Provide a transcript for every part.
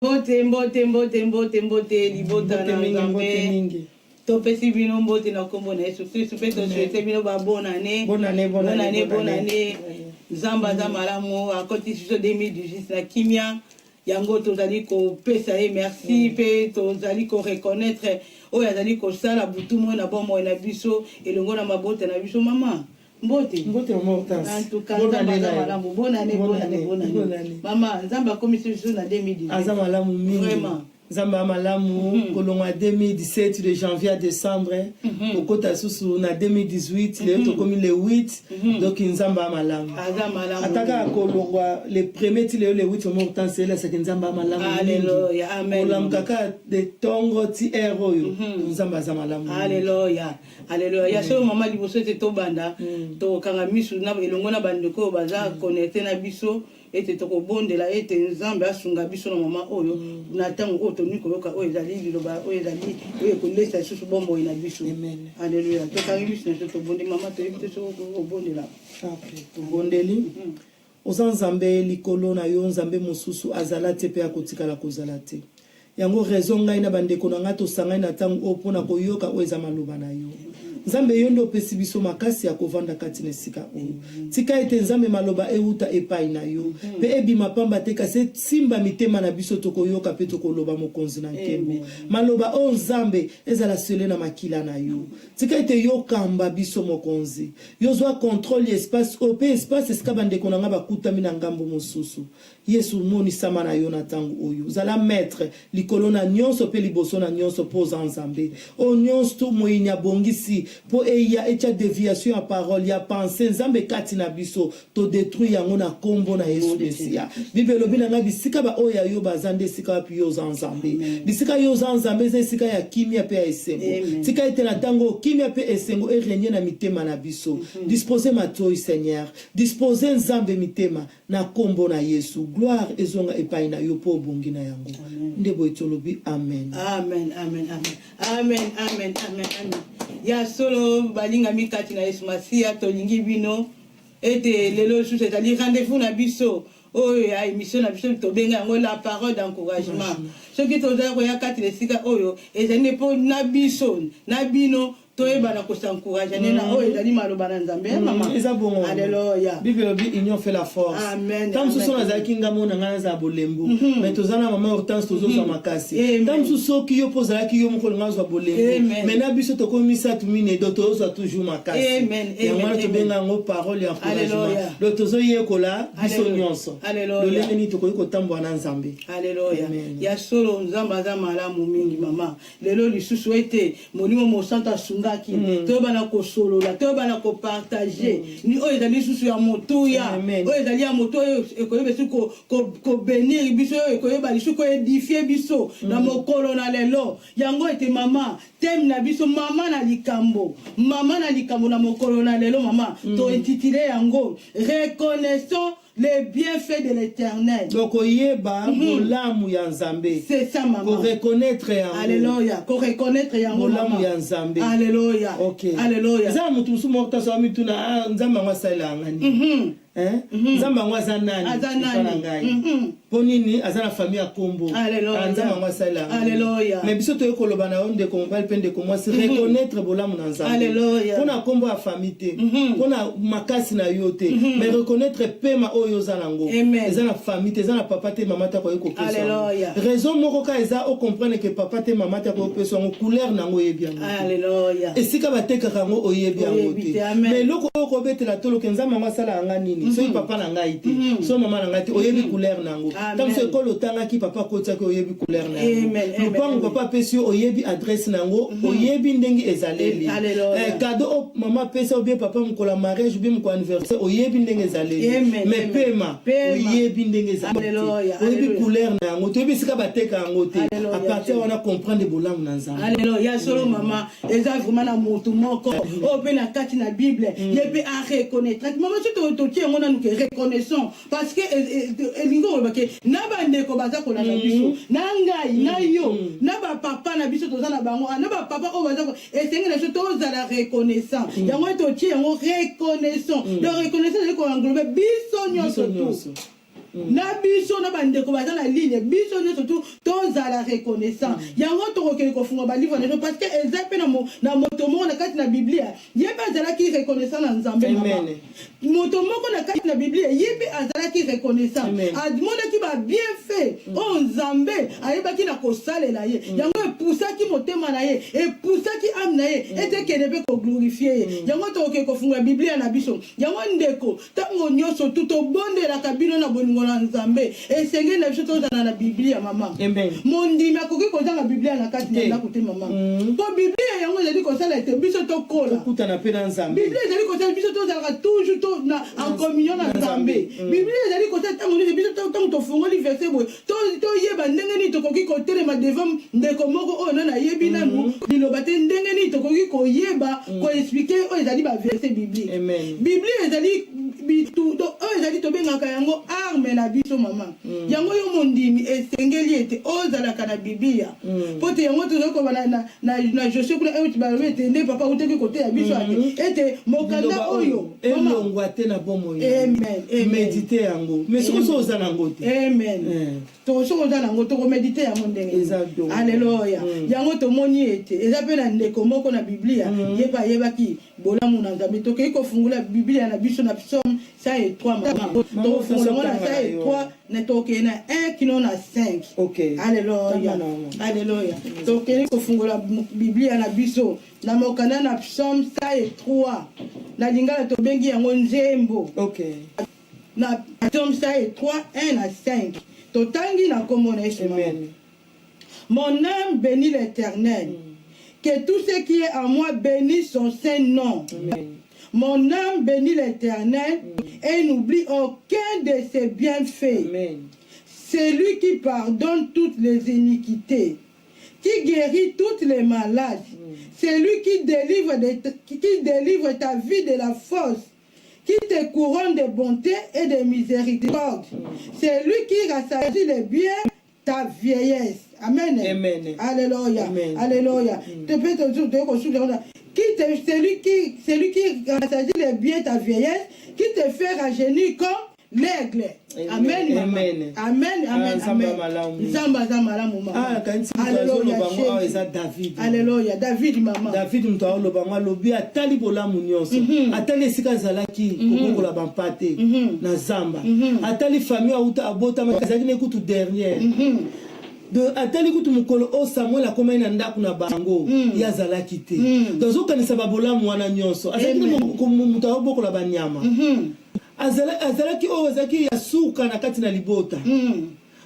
Mbote libota na Nzambe. Topesi bino mbote na kombo na Yesu Kristo pe to souhaiter bino ba bonne année. Bonne année. Nzamba za malamu akoti siso 2018 na kimia. Yango tozali ko pesa e merci pe tozali ko reconnaître oyo azali ko sala butu mo na bomo na biso elongo na mabote na biso mama. Mbote Hortense. En tout cas, bonne année. Maman, Nzamba commission na 2018. Azamalamu mingi. Vraiment. Nzamba malamu kolonga 2017 de janvier à décembre okota susu na 2018 le tokomi le 8 donc Nzamba malamu. Ataka kolongwa le premier ti le 8 mo Hortense là c'est Nzamba malamu. Alléluia. Amen. Olam kaka de tongo ti ero yo Nzamba zamalamu. Alléluia. Ya so mama liboso te to banda to kanga misu na elongo na bandeko baza connecter na biso ete toko bondela ete Nzambe asunga biso na mama oyo na tango oto niko yoka oyo ezali liloba oyo ezali oyo kolesa susu bombo ina biso. Alléluia. To kangi biso na to bondi mama to yebite so ko bondela. To bondeli oza Nzambe likolo na yo Nzambe mosusu azala te pe akotikala kozala te. Yango raison ngai na bandeko na ngato sangai na tango opona koyoka oyo eza maloba na yo. Nzambe yondo pesi biso makasi ya kovanda kati na sika oyo. Tika ete Nzambe maloba euta epai na yo. Pe ebima pamba te kase simba mitema na biso tokoyoka pe tokoloba mokonzi na nkembo. Maloba o Nzambe ezala sele na makila na yo. Tika ete yo kamba biso mokonzi. Yo zwa contrôle espace o pe espace eska bandeko na nga bakutami na ngambo mosusu. Yesu moni sama na yo na tango oyo. Zala maître likolo na nyonso pe liboso na nyonso poza Nzambe. O nyonso to moyinya bongisi po eya echa déviation à parole ya pensée Nzambe kati na biso to détruire yango na kombo na Yesu Mesia. Bible lobina nga bisika ba oya yo bazande sika pi yo Nzambe. Bisika yo Nzambe ze sika ya kimia pe ya esengo. Sika ete na tango kimia pe esengo e régner na mitema na biso. Disposer matoi Seigneur. Disposer Nzambe mitema na kombo na Yesu. Gloire ezonga epai na yo po bongi na yango. Ndebo etolobi amen. Amen. Ya solo balinga mikati na Yesu Masia tolingi bino ete lelo sous c'est-à-dire rendez-vous na biso oyo ya émission na biso to benga ngo la parole d'encouragement ce qui to za ko ya kati le sika oyo ezane po na biso na bino toyeba ko s'encourager na oyo ezali maloba na Nzambe mama. Alléluia. Bible bi union fait la force. Amen. Tam so na za kinga mo na ngana za bolembo mais tozana mama Hortense tozo za makasi. Tam so ki yo poza ki yo mo ko ngana za bolembo mais na biso to komisa tumine do tozo toujours makasi. Amen. Ya mwana to benga ngo parole ya encouragement. Do tozo yekola biso nyonso. Do lele ni to ko tambo na Nzambe. Alléluia. Ya solo Nzamba za malamu mingi mama. Lelo lisusu ete monimo mo santa sunga to bana ko solo la to bana ko partager ni o ezali susu ya moto ya o ezali ya moto e ko yebesu ko bénir biso e ko yeba lisu ko édifier biso na mokolo na lelo yango ete mama tem na biso mama na likambo na mokolo na lelo mama to intitulé yango reconnaissons les bienfaits de l'Éternel. Donc oyeba molamu ya Nzambe. C'est ça maman. Pour reconnaître yango. Alléluia. Pour reconnaître yango molamu ya Nzambe. Alléluia. OK. Alléluia. Ça mutu musu mokta so mitu na Nzamba ngwasala ngani. Nzamba ngwaza nani? Azanani. Ponini azana famille ya Kombo. Alléluia. Nzamba ngwasala. Alléluia. Mais biso to ekoloba na onde ko mbali pende ko mwasi reconnaître bolamu na Nzambe. Alléluia. Pona Kombo ya famille te. Pona makasi na yote. Mais reconnaître pema oyo zanango. Ezana famille te, ezana papa te mama ta ko yeko pesa. Alléluia. Raison moko ka eza o comprendre que papa te mama ta ko pesa ngo couleur nango yebi yango. Alléluia. Esika bateka kango oyebi yango te. Mais loko ko betela tolo ke Nzamba ngwasala ngani. So papa na ngai te so mama na ngai te oyebi couleur nango tam so ekolo tanga ki papa ko tsaka oyebi couleur nango lupango papa pesi oyebi adresse nango oyebi ndenge ezaleli cadeau mama pesi obi papa mkola mariage obi mko anniversaire oyebi ndenge ezaleli mais pema oyebi ndenge ezaleli oyebi couleur nango to oyebi sika bateka yango te à partir wana comprendre bolamu na Nzambe. Alléluia. Solo mama eza vraiment na motu moko o pe na kati na Bible yebi a reconnaître mama to on a nous reconnaissons parce que elingo bake na bandeko baza ko na biso na ngai na yo na ba papa na biso toza na bango na ba papa o baza ko esengi na to za la reconnaissance yango to tie yango reconnaissons le reconnaissance ko englober biso nyonso tout na biso na bandeko baza na ligne biso ne surtout tozala reconnaissant yango tokokeli kofunga balivre na parce que eza pe na moto moko na kati na biblia ye pe azalaki reconnaissant na nzambe mama moto moko na kati na biblia ye pe azalaki reconnaissant amonaki ba bien fait o nzambe ayebaki na kosalela ye yango epusaki motema na ye epusaki ame na ye ete kende pe koglorifie ye yango tokokeli kofunga biblia na biso yango ndeko ntango nyonso tobondelaka bino na bolingo na nzambe esengeli na biso tozala na biblia mama mondimi akoki kozanga biblia na kati na ndako te mama po biblia yango ezali kosala ete biso tokola biblia ezali kosala biso tozalaka toujours en communion na nzambe biblia ezali kosala ntango nyonso biso ntango tofungoli verset boye toyeba ndenge nini tokoki kotelema devant ndeko moko oyo nano ayebi nanu liloba te ndenge nini tokoki koyeba koexplike oyo ezali baverset biblique biblia ezali oyo ezali tobengaka yango arme na biso mama yango yo mondimi esengeli ete ozalaka na biblia po te yango tozokoba na Joshua kuna oyo tibalobi ete nde papa uteki kote ya biso ate ete mokanda oyo elongwa te na bomo méditer yango mais soki so oza nango te soki oza nango tokomedite yango ndenge alleluya yango tomoni ete eza mpe na ndeko moko na biblia ye mpe ayebaki bolamu na nzambe tokei kofungula biblia na biso na psaume 103 mama tokofungula ngo na 103 na tokei na 1 kino na 5 alleluya tokei kofungula biblia na biso na mokanda na psaume 103 na lingala tobengi yango nzembo na psaume 103 1 na 5 totangi na kombo na Yesu. Mon âme bénit l'Éternel. Que tout ce qui est en moi bénisse son saint nom. Mon âme bénit l'Éternel et n'oublie aucun de ses bienfaits. C'est lui qui pardonne toutes les iniquités, qui guérit toutes les maladies. C'est lui qui délivre ta vie de la fosse, qui te couronne de bonté et de miséricorde. C'est lui qui rassasie les biens ta vieillesse. Amen. Alléluia. Alléluia. C'est lui qui rassasie les biens ta vieillesse, qui te fait rajeunir comme l'aigle. Amen. Alléluia. David mama. David mutaolo banga lobi atali bolamu nyonso. Atali esika zalaki kokola bampate na zamba. Atali famille auta abota makazaki ne kutu dernière. De atali kutu mukolo o Samuel akoma na ndaku na bango ya zalaki te. Dozo kanisa babolamu wana nyonso. Azali mutaolo bokola banyama. Azalaki o azaki ya suka na kati na libota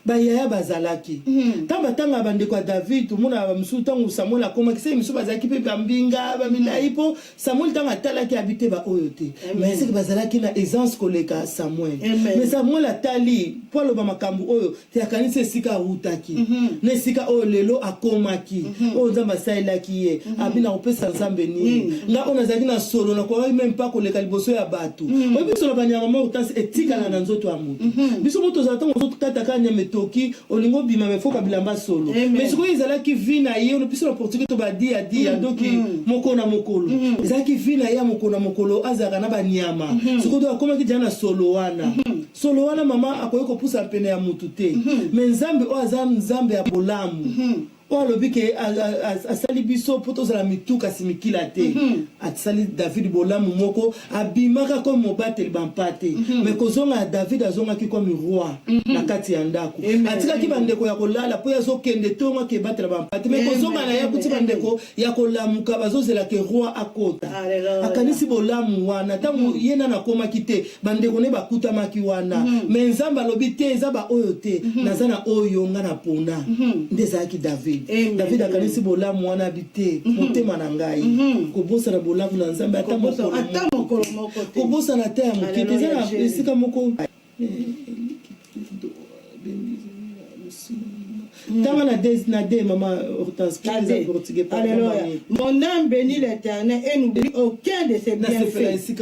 bayaya bazalaki tanga bandeko ya David mona bamsu tango Samuel akoma kise misu bazalaki pe bambinga bamilai po Samuel tanga talaki habité ba oyo te mais c'est que bazalaki na aisance koleka Samuel mais Samuel atali po lo ba makambu oyo te akanisa sika utaki ne sika oyo lelo akomaki o nzamba sailaki ye abina opesa nzambe ni nga ona zaki na solo na kwa même pas koleka liboso ya batu o biso la banyama mo utansi etika na nzoto amutu biso moto za tango nzoto kataka nyame toki olingo bima mefoka bilamba solo mais siko ezalaki vina ye on piso la portugais to ba dia donc moko na mokolo ezalaki vina ya moko na mokolo azaka na banyama siko do akoma ki jana solo wana mama akoyo ko pusa pene ya mutu te mais nzambe o azam nzambe ya bolamu o alobi ke asali biso poto za la mituka simikila te atsali David bolamu moko abimaka comme mobateli bampate mais kozonga David azonga ki comme roi na kati ya ndako atika ki bandeko ya kolala po yazo kende tonga ke batela bampate mais kozonga na ya kuti bandeko ya kolamuka bazozela ke roi akota akanisi bolamu wana tangu yena na koma kite bandeko ne bakuta maki wana mais nzamba lobi te zaba oyo te nazana oyo nga na pona ndeza ki David akanisi bolamu wana habité motema na ngai kobosa na bolamu na nzambe ata mokolo moko kobosa na te ya mokete ezana esika moko Tanga na de maman Hortense portugais pas. Alléluia. Mon âme bénit l'Éternel et n'oublie aucun de ses bienfaits.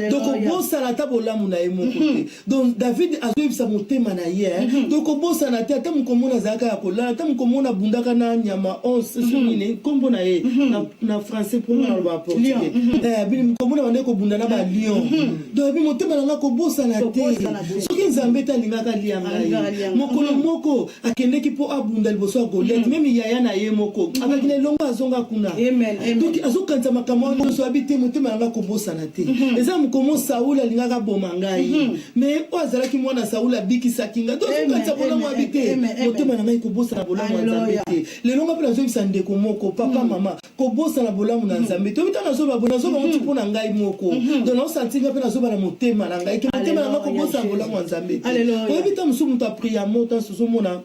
Donc bon salata bolamu na emo côté. Donc David azoib sa motema na hier. Donc bon salata tam komona zaka ya kola, tam komona bundaka na nyama 11 sumine kombo na ye na français pour na ba portugais. Bili komona bande ko bunda na ba lion. Donc bi motema na ko bosa na te. Soki nzambe ta lingaka lianga. Mokolo moko akendeki po abunda liboso Goliath même yaya na ye moko. Avec les longs azonga kuna. Amen. Donc azokanta makamwa so habite motema na ko bosa na te. Eza mukomo Saoul alingaka bomangai. Mais o azalaki mwana Saoul abikisa kinga. Donc kanta bona mo habite motema na ngai ko bosa na bolamu nzambe te. Le longa pe nazo bisande ko moko papa mama ko bosa na bolamu na nzambe. To bitana so ba bona so ba mutu pona ngai moko. Donc na santinga pe nazo ba na motema na ngai. Ke motema na ngai ko bosa na bolamu nzambe te. O bita musu mutu apria mota so mona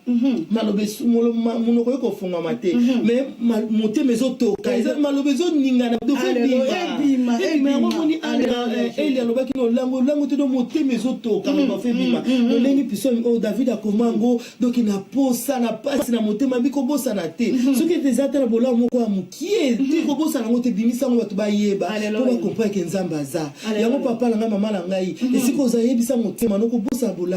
malobe monoko ko fonga mate. Mais motema ezotoka. Eza malobe zo ninga na do bima. Mais ngomoni Eli alobaki no lango te do motema ezotoka ba fe bima. No lengi piso o David akomango donc na posa na pasi na motema biko bosa na te. Soki te zata na bola moko ya mukie ti ko bosa na ngote bimisa ngo batu ba yeba. Ko ba comprendre ke nzamba za. Yango papa na mama na ngai esiko za yebisa motema no ko bosa bola.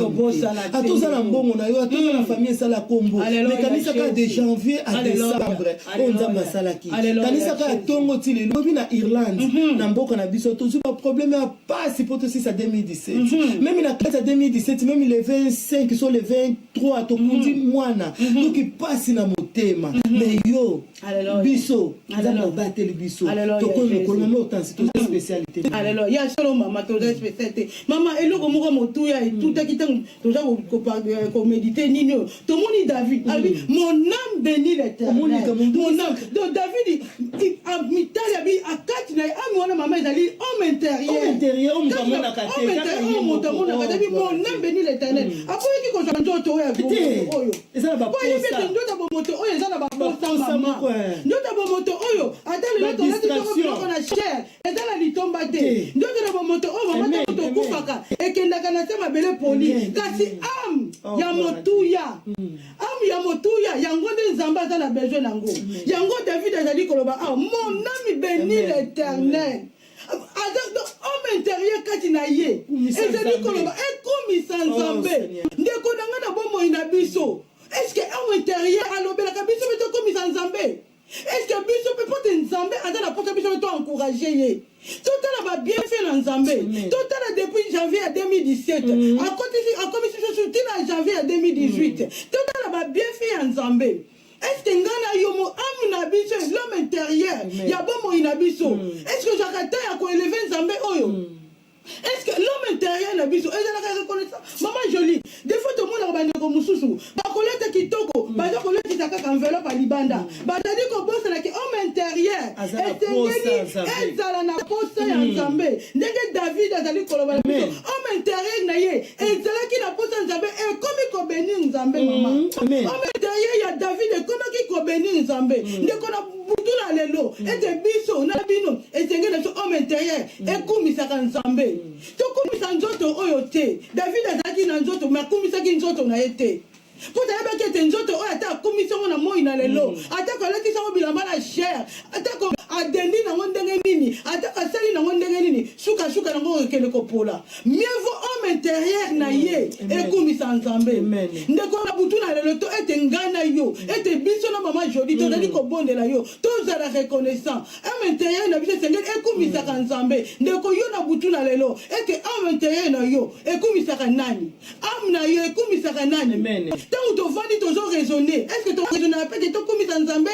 Atoza na mbongo na yo, atoza na famille sala kombo. Mais kanisa ka de janvier à décembre on nzamba sala ki. Kanisa ka tongo ti le lobi na Irlande na mboka na biso to pas problème à pas si pour à 2017 même la classe à 2017 même les 25 sont les 23 to kundi mwana donc il passe na motema mais yo biso azana bateli biso to ko le mama autant c'est une spécialité alléluia ya solo mama to spécialité mama eloko moko motuya et tout akitango to ja ko méditer nino to moni David mon âme bénit l'Éternel mon âme donc David a mitali abi akati na ami wana mama ezali homme intérieur mon âme bénit l'Éternel après qui ko nzoto oyo oyo ezala ba posa ndoto ba moto oyo ezala ba posa mama ndoto ba moto oyo atali loto loto na cher ezala litomba te ndoto ba moto oyo mama to kufaka ekendaka na tema bele poli kasi am ya motuya yango nde nzamba azala besoin nango yango David azali koloba mon âme bénit l'Éternel homme intérieur kati na ye ezali koloba ekomisa nzambe ndeko nanga na bomoi na biso est-ce que homme intérieur alobelaka biso mpe tokomisa nzambe est-ce que biso mpe pote nzambe aza na pote biso mpe toencourage ye totala babienfait na nzambe totala depuis janvier ya 2017 akomisi biso surtout na janvier ya 2018 totala babienfait ya nzambe. Est-ce que ngana yomo amuna biso l'homme intérieur ya bomo inabiso est-ce que jakata ya ko élever nzambe oyo est-ce que l'homme intérieur na biso ezala reconnaissant maman jolie des fois tout monde ba ndeko mususu ba koleta kitoko ba za koleta kaka enveloppe à libanda ba tadi ko bossa na ki homme intérieur ezala na posa ya nzambe ndenge David azali koloba biso homme intérieur na ye ezala ki na posa nzambe e komi ko bénir nzambe mama homme intérieur ya David e komi ko bénir nzambe ndeko na butula lelo ete biso na bino ezengela so homme intérieur e kumisaka nzambe tokumisa nzoto oyo te David azalaki na nzoto mais akumisaki nzoto na ye te po tayebaki ete nzoto oyo ata akumisi yango na moi na lelo atako alatisi yango bilamba na chair atako adendi nango ndenge nini atako asali nango ndenge nini sukasuka nango ekende kopola mieux vaut homme intérieur na ye ekumisa nzambe ndeko na butu na lelo to ete ngai na yo ete biso na mama Jodi tozali kobondela yo tozala reconnaissant homme intérieur na biso esengeli ekumisaka nzambe ndeko yo na butu na lelo ete homme intérieur na yo ekumisaka nani ame na yo ekumisaka nani tant to vandi tozo raisonner est-ce que to raisonner peut-être to komisa nzambe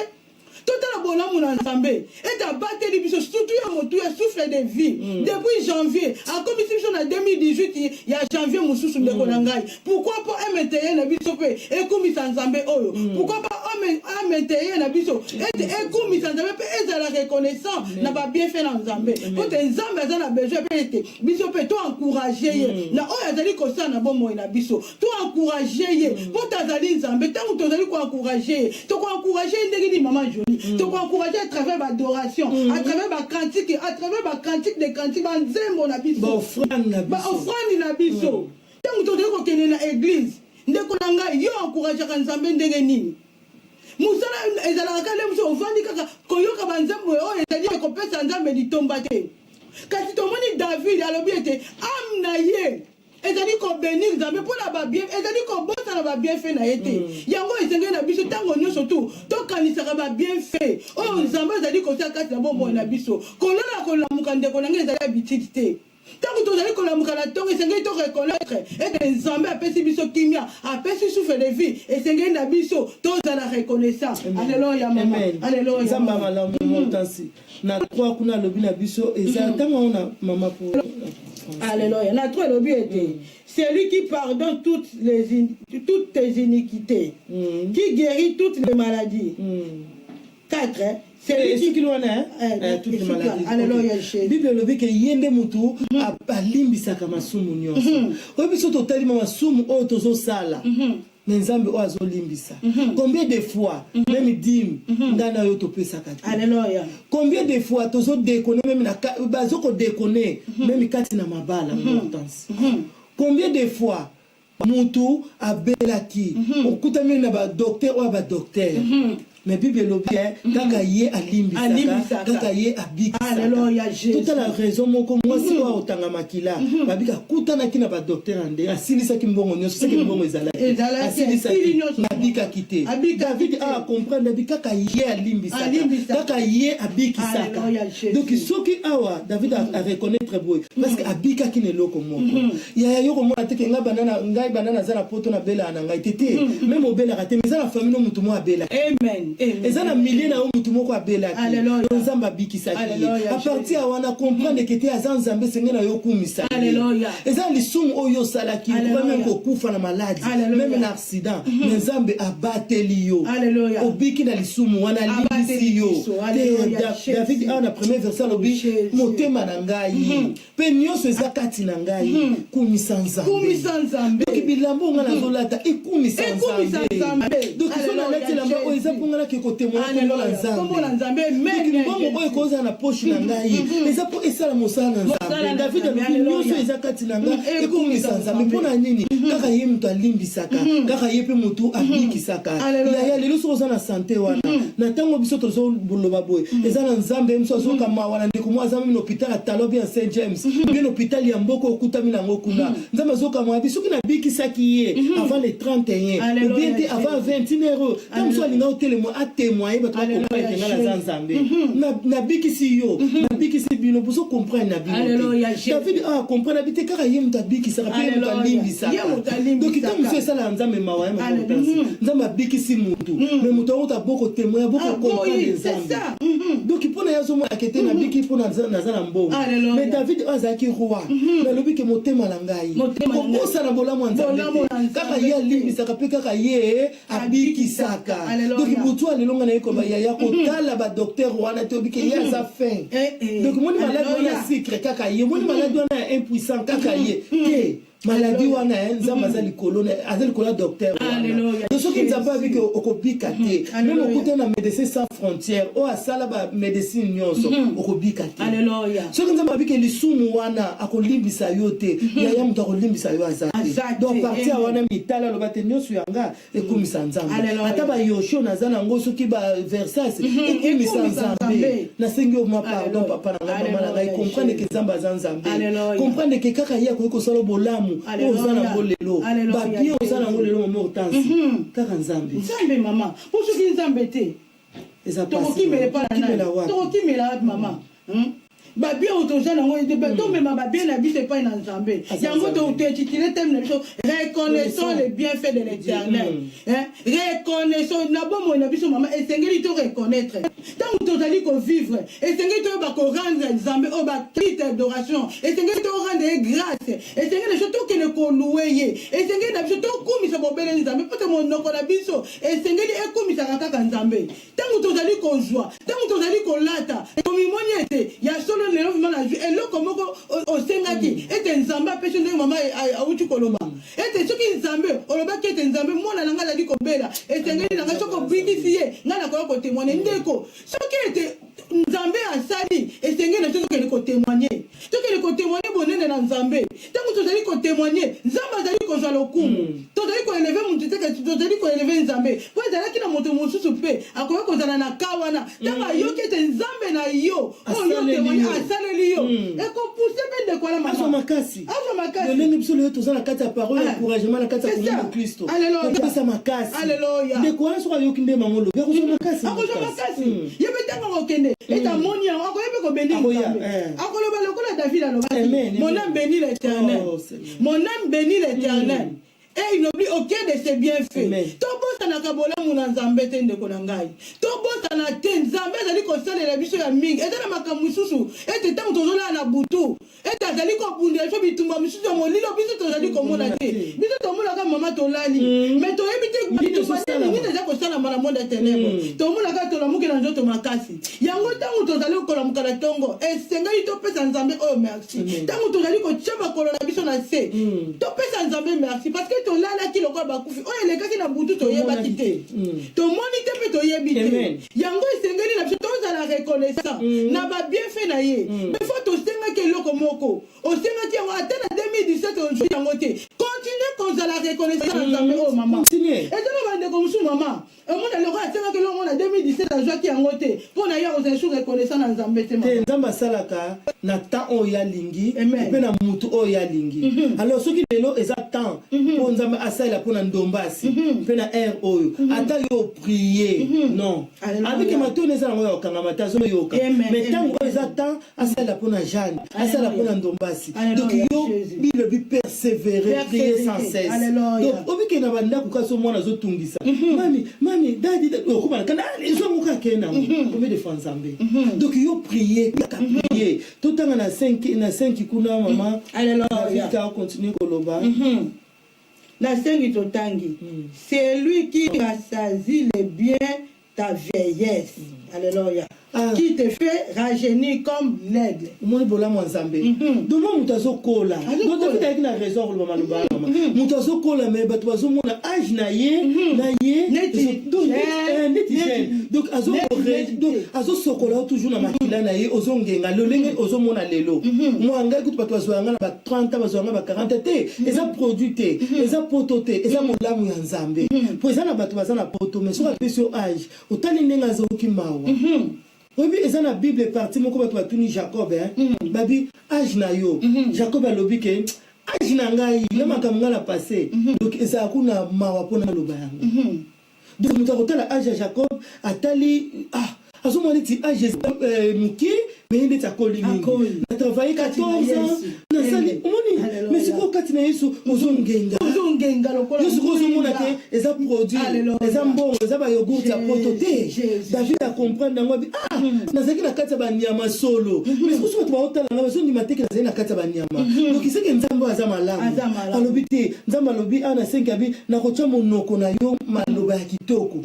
totala bolamu na nzambe et abateli biso surtout ya motu ya souffle de vie depuis janvier akomisi biso na 2018 ya janvier mususu ndeko na ngai pourquoi pas MTN na biso pe ekomisa nzambe oyo pourquoi pas MTN na biso et ekomisa nzambe pe ezala reconnaissant na ba bienfait na nzambe pote nzambe azana besoin pe ete biso pe to encourager ye na oyo azali kosala na bomo na biso to encourager ye pote azali nzambe tango tozali ko encourager to ko encourager ndenge ni mama Jolie to ko encourager à travers l'adoration à travers ba cantique de cantique ba nzembo na biso ba offrande na biso tango tozali ko kende na église ndeko na ngai yo encourageaka nzambe ndenge nini musala ezalaka kale muso ovandi kaka koyoka banzambe oyo ezali ekopesa nzambe litomba te kasi tomoni David alobi ete am na ye ezali kobenir nzambe mpona babien ezali kobosana babienfait na ye te yango esengeli na biso ntango nyonso tu tokanisaka babienfait oyo nzambe ezali kosala kati na bomoi na biso kolona kolamuka ndeko na ngai ezali habitude te ntango tozali kolamuka na ntongo esengeli toreconnaître ete nzambe apesi biso kimia apesi souffle de vie esengeli na biso tozala reconnaissant alleluya mama alleluya nzambe malamu motansi na kwa kuna lobi na biso eza ntango ona mama po alléluia na toi lobi ete c'est lui qui pardonne toutes tes iniquités qui guérit toutes les maladies 4 c'est lui qui toutes les maladies alléluia Jésus Bible lobi ke yende mutu alimbisaka masumu nyonso oyo biso totali masumu oyo tozosala mais nzambe oyo azolimbisa combien de fois même dîme ngana yo topesaka te alléluia combien de fois tozodekone même na bazokodekone même kati na mabala importance combien de fois mutu abelaki okutami na badocteur oyo badocteur mais Bible lobi kaka ye alimbisaka kaka ye abikisaka alléluia Jésus totala raison moko mwasi oyo otanga makila babika kutanaki na badocteur ande asilisaki mbongo nyonso seke mbongo ezalaki asilisaki abikaki te David a comprendre abika kaka ye alimbisaka kaka ye abikisaka donc soki awa David a reconnaître boy parce que abikaki na eloko moko ya yo komona te ke ngai banana za na poto na bela na ngai tete même obelaka te mais za na famille no mutu mo abela amen eza na millier na mutu moko abelaki nzambe abikisaki a partir ya wana comprendre ke te aza nzambe senge na yo kumisaki eza lisumu oyo osalaki même kokufa na maladi même na accident mais nzambe abateli yo obiki na lisumu wana alimbisi yo David a na premier verset alobi motema na ngai mpe nyonso eza kati na ngai kumisa nzambe donc bilambo nga nazolata ekumisa nzambe donc ezolata elamba oyo eza mpongana ke kotemoya kombo na nzambe mbongo oyo ekozala na poche na ngai eza mpo esala mosala na nzambe David alobi nyonso eza kati na ngai ekumisa nzambe mpona nini kaka ye moto alimbisaka kaka ye mpe motu abikisaka yaya lelo soki oza na sante wana na ntango biso tozoloba boye eza na nzambe moso azokama wana ndeko mo aza meme na hôpital ya talo bien Saint James bien hôpital ya mboka okutami nango kuna nzambe azokama bi soki nabikisaki ye avant le 31 ou bien te avant 21 euros ntango so alinga otelema atémoigner bato bakomprendre nga naza nzambe nabikisi yo nabikisi bino bozo comprendre na bino David comprendre abi te kaka ye moto abikisaka mpe ye moto alimbisaka donc ntango mosu esala nzambe mawa nzambe abikisi motu mais moto yango taboko témoigner boko comprendre nzambe donc mpona ye azomona kete nabiki mpona naza na mbongo mais David oyo azalaki roi nalobi ke motema na ngai kokosana bolamu ya nzambe kaka ye alimbisaka mpe kaka ye abikisaka donc butu alelonga na ye koba ya kotala badocteur wana te obike ye aza fin donc moni maladi wana sikre kaka ye moni maladi wana ya impuissant kaka ye te maladie wana nzambe aza likolo ya docteur wana soki nzambe abiki okobika te meme okuta na médecin sans frontière oyo asala bamédecine nyonso okobika te soki nzambe abiki lisumu wana akolimbisa yo te yaya moto akolimbisa yo aza te donc parti ya wana mitala aloba te nyonso yanga ekumisa nzambe ata bayosho naza nango soki baversase ekumisa nzambe nasengi yo mwa pardon papa na ngai mama na ngai comprendre ke nzambe aza nzambe comprendre ke kaka ye akoki kosala bolamu oza nango lelo babie oza nango lelo mama otansi kaka nzambe mama po soki nzambe te tokokimela epa na nani tokokimela mama babie oyo toza nango tomema babie na biso epai na nzambe yango toetitile teme na biso reconnaissons le bienfait de l'éternel reconnaissons na bomoi na biso mama esengeli to reconnaître ntango tozali kovivre esengeli toyeba korendre nzambe oyo bacrite adoration esengeli torendre ye grâce esengeli na biso tokende koluwe ye esengeli na biso tokumisa bobele nzambe mpo te monoko na biso esengeli ekumisaka kaka nzambe ntango tozali kozwa ntango tozali kolata komimoni ete ya solo lelo vima na jwi eloko moko osengaki ete nzambe apesi ndenge mama auti koloba ete soki nzambe olobaki ete nzambe mwana na ngai azali kobela esengeli na ngai soki obikisi ye ngai nakoya kotémoine ndeko soki ete nzambe asali esengeli na biso tokende kotémoigner bonene na nzambe ntango tozali kotémoigner nzambe azali kozwa lokumu tozali koeleve motu te tozali koeleve nzambe po ezalaki na moto mosusu mpe akoki kozala na ka wana ntango ayoki ete nzambe na yo oyo témoigner asaleli yo ekopuse mpe ndeko wana azwa makasi lolenge biso leyo toza na kati ya parole encouragement na kati ya komema kristo topesa makasi ndeko wana soki ayoki nde mango lobi akozwa makasi ye mpe ntango akokende ete amoni yango akoyebi kobendi nzambe akoloba lokola David alobaki mon âme bénit l'éternel mon âme bénit l'éternel et il n'oublie aucun de ses bienfaits. Tobosa na kabola muna nzambe te ndeko na ngai. Tobosa na te nzambe azali kosalela biso ya mingi. Ezala makambo mususu ete tango tozola na butu. Ete azali kobundela biso bitumba mususu ya molilo biso tozali komona te. Biso tomona ka mama tolali. Mais toyebi te bitumba nini deja kosala mala monde ténèbres. Tomona ka tolamuki na nzoto makasi. Yango tango tozali kolamuka na tongo. Esengali topesa nzambe oh merci. Tango tozali kochaba kolona biso na se. Topesa nzambe merci parce que tolala ki lokola bakufi oyo elekaki na butu toyebaki te tomoni te mpe toyebi te yango esengeli na biso tozala reconnaissant na babienfait na ye mais fo tosengaki eloko moko osengaki yango ata na 2017 ozwi yango te continue kozala reconnaissant na nzambe oyo mama ezala bandeko mosusu mama omona loko asengaki eloko na 2017 azwaki yango te mpo na ye kozala su reconnaissant na nzambe te nzambe asalaka na temps oyo alingi mpe na mutu oyo alingi alors soki lelo eza temps mpo nzambe asalela mpona ndombasi mpe na aire oyo ata yo prier non abiki matoni eza nango ya kokangama te azoyoka mais ntango oyo eza temps asalela mpona Jeanne asalela mpona ndombasi donc yo bilobi persévérer prier sans cesse donc obiki na bandako kasi omwana azotungisa mami dadi okobana kana ezongoka akenda combien de fois nzambe donc yo prier kaka prier totanga na 5 kuna mama alléluia continue koloba la sengi totangi c'est lui qui rassasie les biens ta vieillesse alléluia qui te fait rajeunir comme l'aigle moni bola mwanzambe domo mutazo kola donc tu as une raison le mama loba mutazo kola mais bato bazo mona âge na ye donc azo sokola toujours na makila na ye ozongenga lolenge ozomona lelo mwanga kutu bato bazo ngana ba 30 bazo ngana ba 40 te eza produit te eza poto te eza molamu ya nzambe po eza na bato baza na poto mais sur question âge otali ndenga zo kimawa oui, eza na Bible parti moko bato batuni Jacob babi âge na yo Jacob alobi ke âge na ngai na makambo ngala passé donc eza kuna mawa pona loba yango donc mutu akotala âge ya Jacob atali azomoni ti âge muki mais il est à Colimini. Il a travaillé 14 ans. Mais c'est quoi quand il est sous Ozongenga? Yesu kozomona te eza produit, eza mbongo, eza ba yogurt ya prototé. David a comprendre ngo nazaki na kati ba nyama solo. Mais kusu bato baotala nga bazo ndima te ke nazali na kati ba nyama. Donc iseke nzambo aza malamu. Alobi te nzambo alobi ana 5 abi na kocha monoko na yo maloba ya kitoko.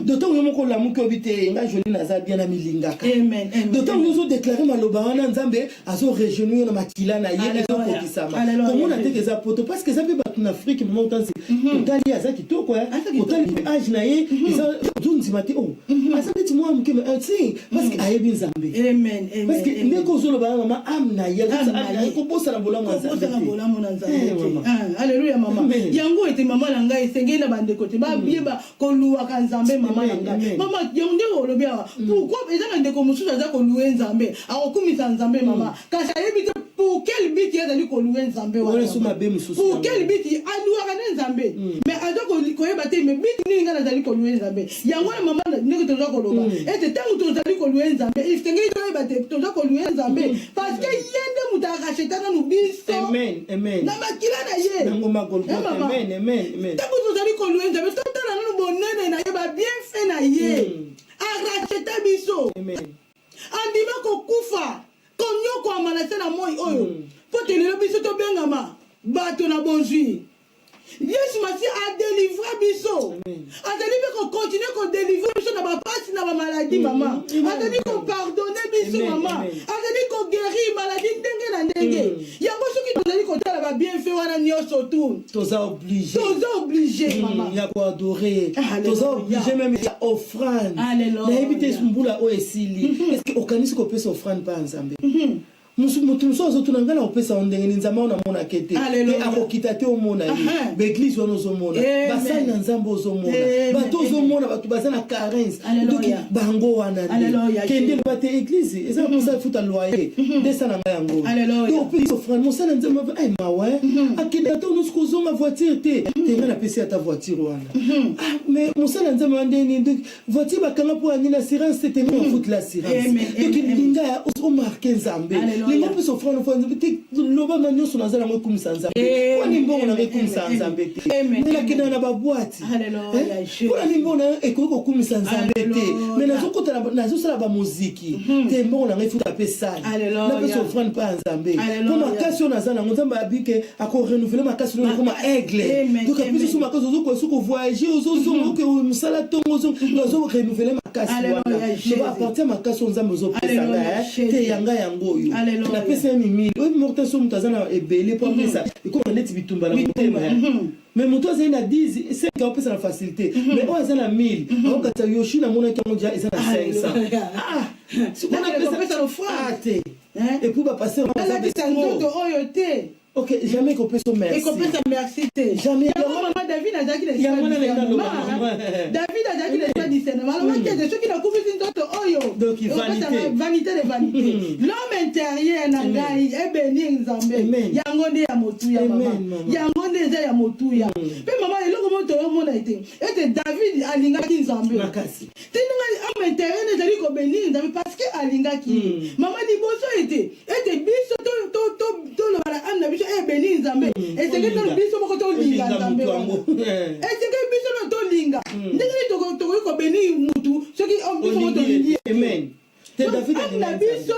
D'autant yo moko lamuki obite nga joli naza bien na milingaka. Amen. D'autant yo déclarer maloba wana nzambe azo rejeunir na makila na ye ezo kokisama. Comment on a dit que ça poto parce que ça peut battre en Afrique mais montant c'est Italie à ça qui to quoi Italie âge na ye ça tout dimati oh asa petit moi mke c'est parce que ayebi nzambe amen parce que ndeko zolo ba mama amna ya ko bosa na bola mwa nzambe alléluia mama yango ete mama na ngai sengeli na bande côté ba bieba ko luwa ka nzambe mama na ngai mama yonde olobi awa pourquoi eza na ndeko mususu aza ko luwe nzambe akokumisa nzambe mama kasi ayebi te pour quel but ezali ko luwe nzambe wana pour quel but aluwa na nzambe mais azako koyeba te mais but nini ngana azali ko luwe nzambe yango na mama ndeko toza ko loba ete tango tozali ko luwe nzambe iftengi toyeba te toza ko luwe nzambe parce que yende mutaka shetana no biso amen na makila na ye nango magolo amen tango tozali ko luwe nzambe totala no bonene na ye ba bien fait na ye aracheta biso andima ko kufa konyoko amalase na moi oyo po telelo biso to bengama bato na bonjour Yesu masi a délivré biso azali pe ko continuer ko délivrer biso na ba pasi na ba maladie mama azali ko pardonner biso mama azali ko guérir maladie ndenge na ndenge yango soki tozali ko tala ba bienfait wana nyonso tout toza obligé maman ya ko adorer toza obligé même ya offrande na ebite mbula o esili est-ce que okanisi ko pesa offrande pa nzambe mutu musozo tunangana opesa ondengeni nzamba ona mona kete akokita te omona ye beglise wana ozomona basali na nzambe ozomona bato ozomona bato baza na carence donc bango wana kende bate église eza kosa futa loyer desa na ngai yango donc pesa offrande mosala nzambe ay mawe akende ata ono sikozonga voiture te tenga na pesa ata voiture wana mais mosala nzambe wandeni donc voiture bakanga po ani l'assurance te tenga futa l'assurance donc linga o marquer nzambe linga pesa offrande fo nzambe loba na nyoso nazala mo kumisa nzambe kwa ni mbongo na kumisa nzambe te nela kenda na babwati kwa ni mbongo na ekoko kumisa nzambe te mais nazokota nazosala ba muziki te mbongo na ngefuta pesa na pesa offrande pa nzambe pour makasi on azana nzambe abike ako renouveler makasi no comme aigle donc apesi sur makasi ozoko voyager ozozo que musala tongo ozo renouveler makasi wana je vais apporter makasi nzambe ozopesa te yanga yango yo na pesa mimi o morta so mutazana ebele pour pesa iko neti bitumba na mutema mais moto azana 10 c'est ka pesa na facilité mais o azana 1000 o kata yoshi na mona ki monja ezana 500 si on a pesa no frate et pour pas passer on a dit santo oyote. Ok, jamais qu'on peut se merci. Et qu'on peut se merci. Jamais. Maman David a dit qu'il est David a dit qu'il est pas discernement. Alors qu'il y a des choses qui n'ont coupé une autre oyo. Donc il vanité de vanité. L'homme intérieur nangai est béni nzambe. Yangonde ya motuya maman. Yangonde ya motuya. Pe maman il est comment tout le monde a été. Et David alinga ki nzambe. Makasi. Tinga homme intérieur ne dit ko béni nzambe parce que alinga ki. Maman liboso était biso to le bala amna biso e béni nzambe. Et c'est que to biso moko to linga nzambe. Et c'est que biso no to linga. Ndenge to ko béni mutu ce qui on biso to linga. Amen. Te David amna biso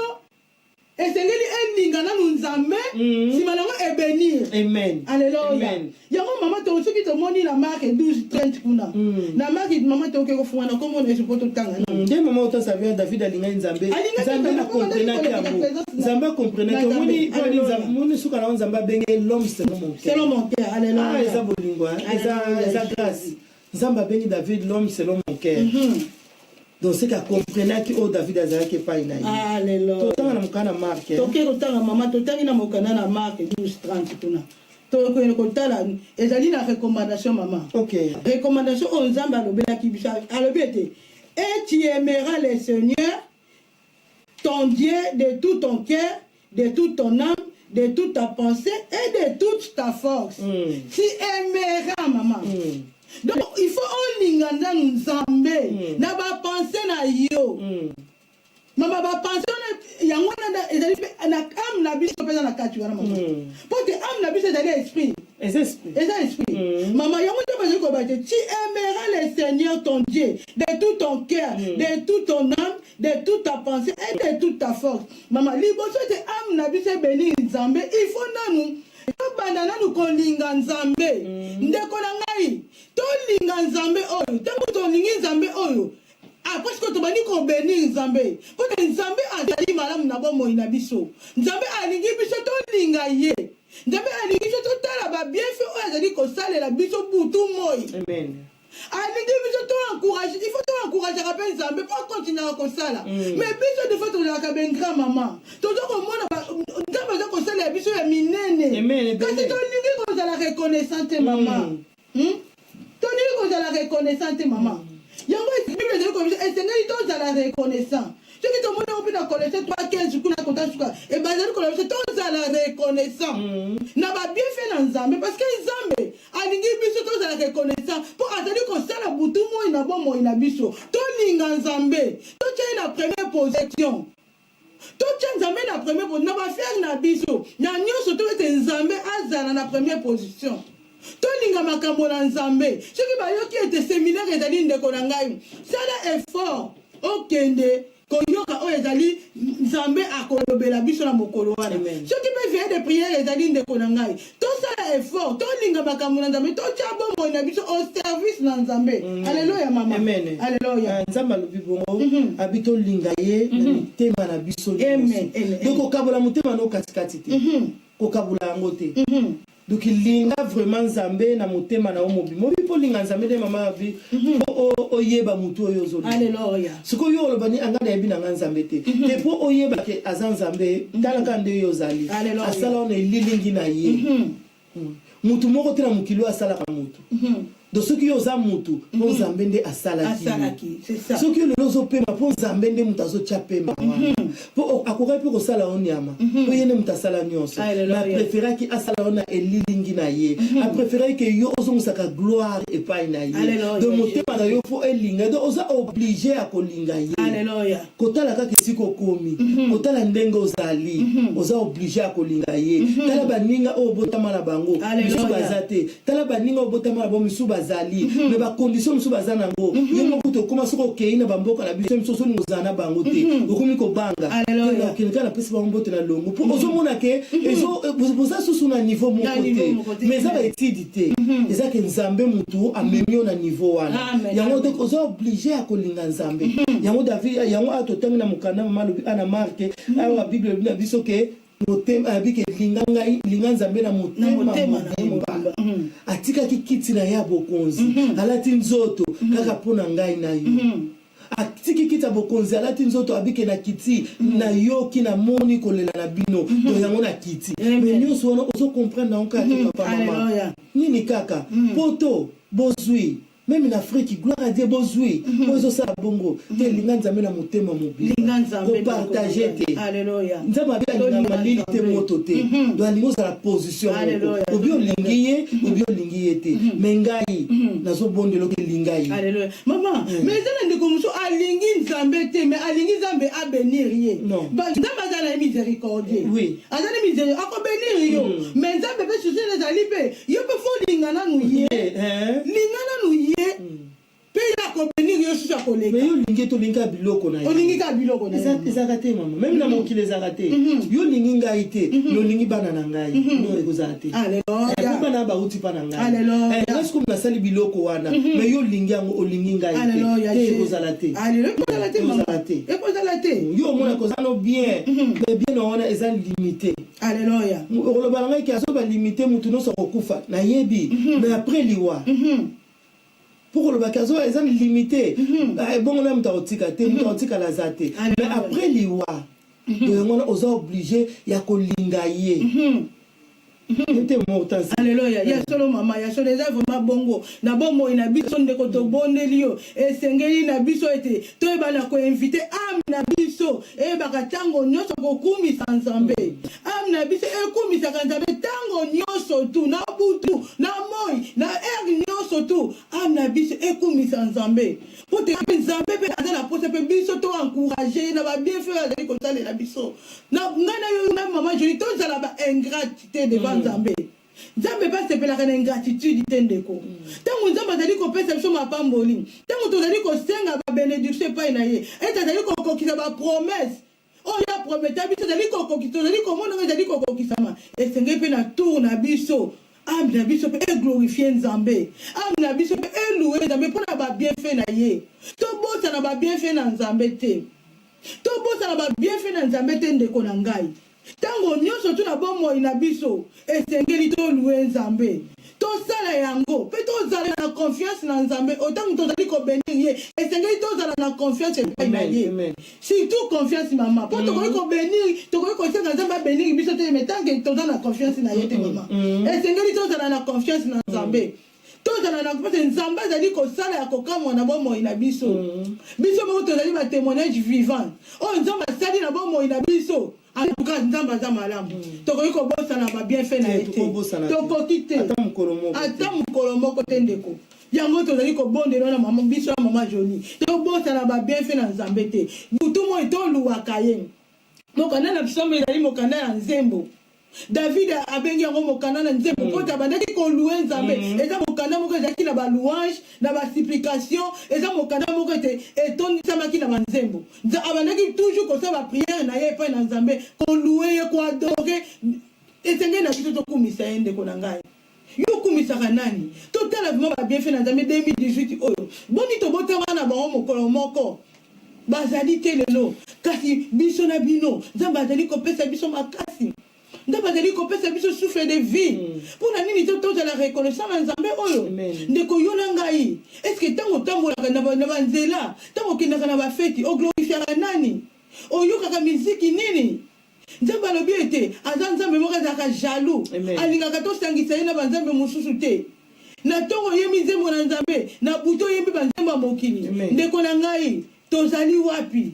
et c'est que linga na nzambe si malango e bénir. Amen. Alléluia. Yango mama to ce qui to moni la marque 12:30 kuna. Na marque mama to ke ko funa comme on est supposé to tanga. Dès moment to savait David alinga nzambe. Nzambe na comprendre ki amo. Nzambe comprendre que moni suka na nzambe benge l'homme selon mon cœur. Selon mon cœur. Alléluia. Ah eza bolingo, eza grâce. Nzambe bengi David l'homme selon mon cœur. Donc c'est qu'à comprendre que David azalaki pa ina. Alléluia. Totanga na mukana marque. Toke kotanga mama totangi na mukana na marque 12:30 kuna. Toko ko tala ezali na recommandation maman. OK. Recommandation on nzambe alobelaki biso alobete. Et tu aimeras le Seigneur ton Dieu de tout ton cœur, de toute ton âme, de toute ta pensée et de toute ta force. Tu aimeras maman. Donc il faut on linganda nzambe na ba penser na yo. Mama ba penser na yango na ezali na am na biso pesa na kati wana mama. Parce que am na biso ezali esprit. Esprit. Maman yango to bazo ko bate tu aimeras le Seigneur ton Dieu de tout ton cœur, de toute ton âme, de toute ta pensée et de toute ta force. Maman liboso te am na biso béni nzambe il faut nanu banda nanu kolinga nzambe ndeko na ngai to linga nzambe oyo tango to lingi nzambe oyo parce que to bani ko béni nzambe ko nzambe azali malamu na bomo ina biso nzambe alingi biso to linga ye nzambe alingi biso to tala ba bienfait oyo azali ko salela biso butu moi. Amen. Alingi biso to encourager il faut to encourager rappel nzambe pour continuer à ko sala mais biso de fois to la ka ben grand maman to ko mona nzambe za ko sala biso ya minene. Amen. Kasi to lingi ko za la reconnaissante maman. To lingi ko za la reconnaissante maman. Yango Bible de ko esenga to za la reconnaissant. Ce qui te montre au plus de connaissance 3-15 kuna konta suka et bazali ko la to za la reconnaissant. Na ba bien fait na nzambe parce que nzambe alingi biso to za la reconnaissant pour azali ko sala butu mo ina bo mo ina biso. To linga nzambe to tient la première position. To tient nzambe na première position na ba faire na biso. Na nyoso to ete nzambe azala na première position. To linga makambo na nzambe. Ce qui ba yoki ete séminaire ezali ndeko na ngai. Sala effort okende koyoka oyo ezali nzambe akolobela biso na mokolo wana soki mpe veille de prière ezali ndeko na ngai tosala effort tolinga makambo na nzambe totya bomoi na biso au service na nzambe. Alleluya mama. Alleluya. Nzambe alobi bongo abi tolinga ye na mitema na biso. Amen. Donc kokabola motema no katikati te kokabula yango te. donc linga vraiment nzambe na motema na omobi mobi po linga nzambe de mama vi oyeba mutu oyo zolo Alléluia. siko yo lobani anga na yebi na nzambe te te po oyeba ke azan nzambe talaka nde yo zali asala on lilingi na ye mutu moko te na mukilo asala ka mutu do soki yo za mutu po nzambe nde asalaki c'est ça soki yo lelo ozopema po nzambe nde mutu azotya pema po akokai mpe kosala o nyama po ye nde mutu asala nyonso me apréféraki asala ona elilingi na ye apréféraki ke yo ozongisaka gloire epai na ye do motema na yo po elinga do oza oblige ya kolinga ye kotala kaka esika okomi kotala ndenge ozali oza oblige ya kolinga ye tala baninga oyo obotama na bango misu baza te tala baninga oyo obotama na bango misu bazali me bakondition misu baza nango yo moko tokóma soki okei na bamboka na biso miso soninga ozala na bango te okomi kobanga okende kaka na pesi bango mbote na longo mpo ozomona ke boza susu na niveau moko te mais eza baetidi te eza ke nzambe mutu amemi yo na niveau wana yango donc oza oblige ya kolinga nzambe yango david yango awa totangi na mokanda mama alobi ana marke awa bible elobi na biso ke motema abike linga nzambe na motema mobimba atikaki kiti na ya bokonzi alati nzoto kaka mpo na ngai na yo atiki kiti ya bokonzi alati nzoto abike na kiti na yoki na moni kolela na bino to yango na kiti me nyonso wana ozokomprendre nango kaka te papa mama nini kaka poto bozwi même en Afrique, gloire à Dieu, bozui, bozo sa bongo, te linga nzambe na motema mobile, ko partager te, alléluia, nzamba bia na malili te moto te, do alingo za la position, obio lingiye, obio lingiye te, mengai, nazo bondelo ke lingai, alléluia, maman, mais ça ne comme ça alingi nzambe te, mais alingi nzambe a bénir ye, non, ba nzamba za la miséricorde, oui, azana miséricorde, ako bénir yo, mais nzambe pe souci les alipe, yo pe fo linga na nuye, linga na nuye. Mais yo lingi to linga biloko na yo. Olingi ka biloko na yo. Ezaka te mama. Même na mokili ezaka te. Yo lingi ngai te, no lingi bana na ngai. No ekozala te. Alléluia. Bana ba uti pa na ngai. Alléluia. Est-ce que na sali biloko wana, mais yo lingi yango olingi ngai te. Alléluia. Ekozala te. Alléluia. Ekozala te mama. Ekozala te. Yo mona kozala bien. Mais bien na wana eza limité. Alléluia. Oloba ngai ki aso ba limité mutu no so kokufa. Na yebi. Mais après liwa. Pour le bakazo ils ont limité bon on aime taotika te taotika la zate mais après liwa on est obligé ya kolinga ye Alléluia. Ya solo mama, ya solo eza vraiment bongo. Na bongo ina biso ndeko to bondeli yo. Esengeli na biso ete to ebana ko inviter am na biso e baka tango nyoso ko kumisa nzambe. Am na biso e kumisa nzambe tango nyoso tu na butu na moi na nyoso tu am na biso e kumisa nzambe. Pote nzambe pe azala pote pe biso to encourager na ba bien faire azali ko tale na biso. Na ngana yo na mama joli to zala ba ingratitude devant Nzambe. Nzambe pas se pelaka na ingratitude tendeko. Tango Nzambe azali ko pesa biso mapamboli. Tango tozali ko senga ba bénédiction pa na ye. Et azali ko kokisa ba promesse. Oh ya prometa biso azali ko kokisa azali ko mona azali ko kokisa ma. Et senge pe na tour na biso. Am na biso pe e glorifier Nzambe. Am na biso pe e louer Nzambe pona ba bienfait na ye. To bosa na ba bienfait na Nzambe te. To bosa na ba bienfait na Nzambe te ndeko na ngai. Tango nyonso tu na bomo ina biso esengeli to louer Nzambe to sala yango pe to zala na confiance na Nzambe otango to zali ko bénir ye esengeli to zala na confiance pe na ye surtout confiance mama po to ko bénir to ko senga Nzambe bénir biso te mais tant que to zala na confiance na ye te mama esengeli to zala na confiance na Nzambe to zala na confiance Nzambe zali ko sala ya kokamwa na bomo ina biso biso mo to zali ba témoignage vivant oh Nzambe sali na bomo ina biso. En tout cas, Nzamba za malamu. Toko yiko bosa na ba bien fait na été. Toko kite. Ata mukolomo ko tendeko. Yango to zali ko bonde na mama biso mama joni. Toko bosa na ba bien fait na Nzambe te. Butu mo ito luwaka ye. Mokana na biso ezali mokana ya Nzembo. David abengi yango mokana na Nzembo pota bandaki ko louer Nzambe. Eza mokana moko ezaki na ba louange, na ba supplication, eza mokana moko te etondisa maki na Nzembo. Abandaki toujours ko sa ba prière na ye pa na Nzambe, ko louer ye ko adorer. Esenge na biso to kumisa ende ko na ngai. Yo kumisa kanani? Total vraiment ba bien fait na Nzambe 2018 oyo. Boni to botama na ba mokolo moko. Bazali te lelo kasi biso na bino. Nzambe azali ko pesa biso makasi. ndaba zali kopesa biso souffle de vie mpona nini te tozala reconnaissant na nzambe oyo ndeko yo na ngai estce ntango otambolaka na banzela ntango okendaka na bafeti oglorifiaka nani oyokaka miziki nini nzambe alobi ete aza nzambe moko azalaka jaloux alingaka tosangisa ye na banzambe mosusu te na ntongo oyembi nzembo na nzambe na buto oyembi banzembo ya mokili ndeko na ngai tozali wapi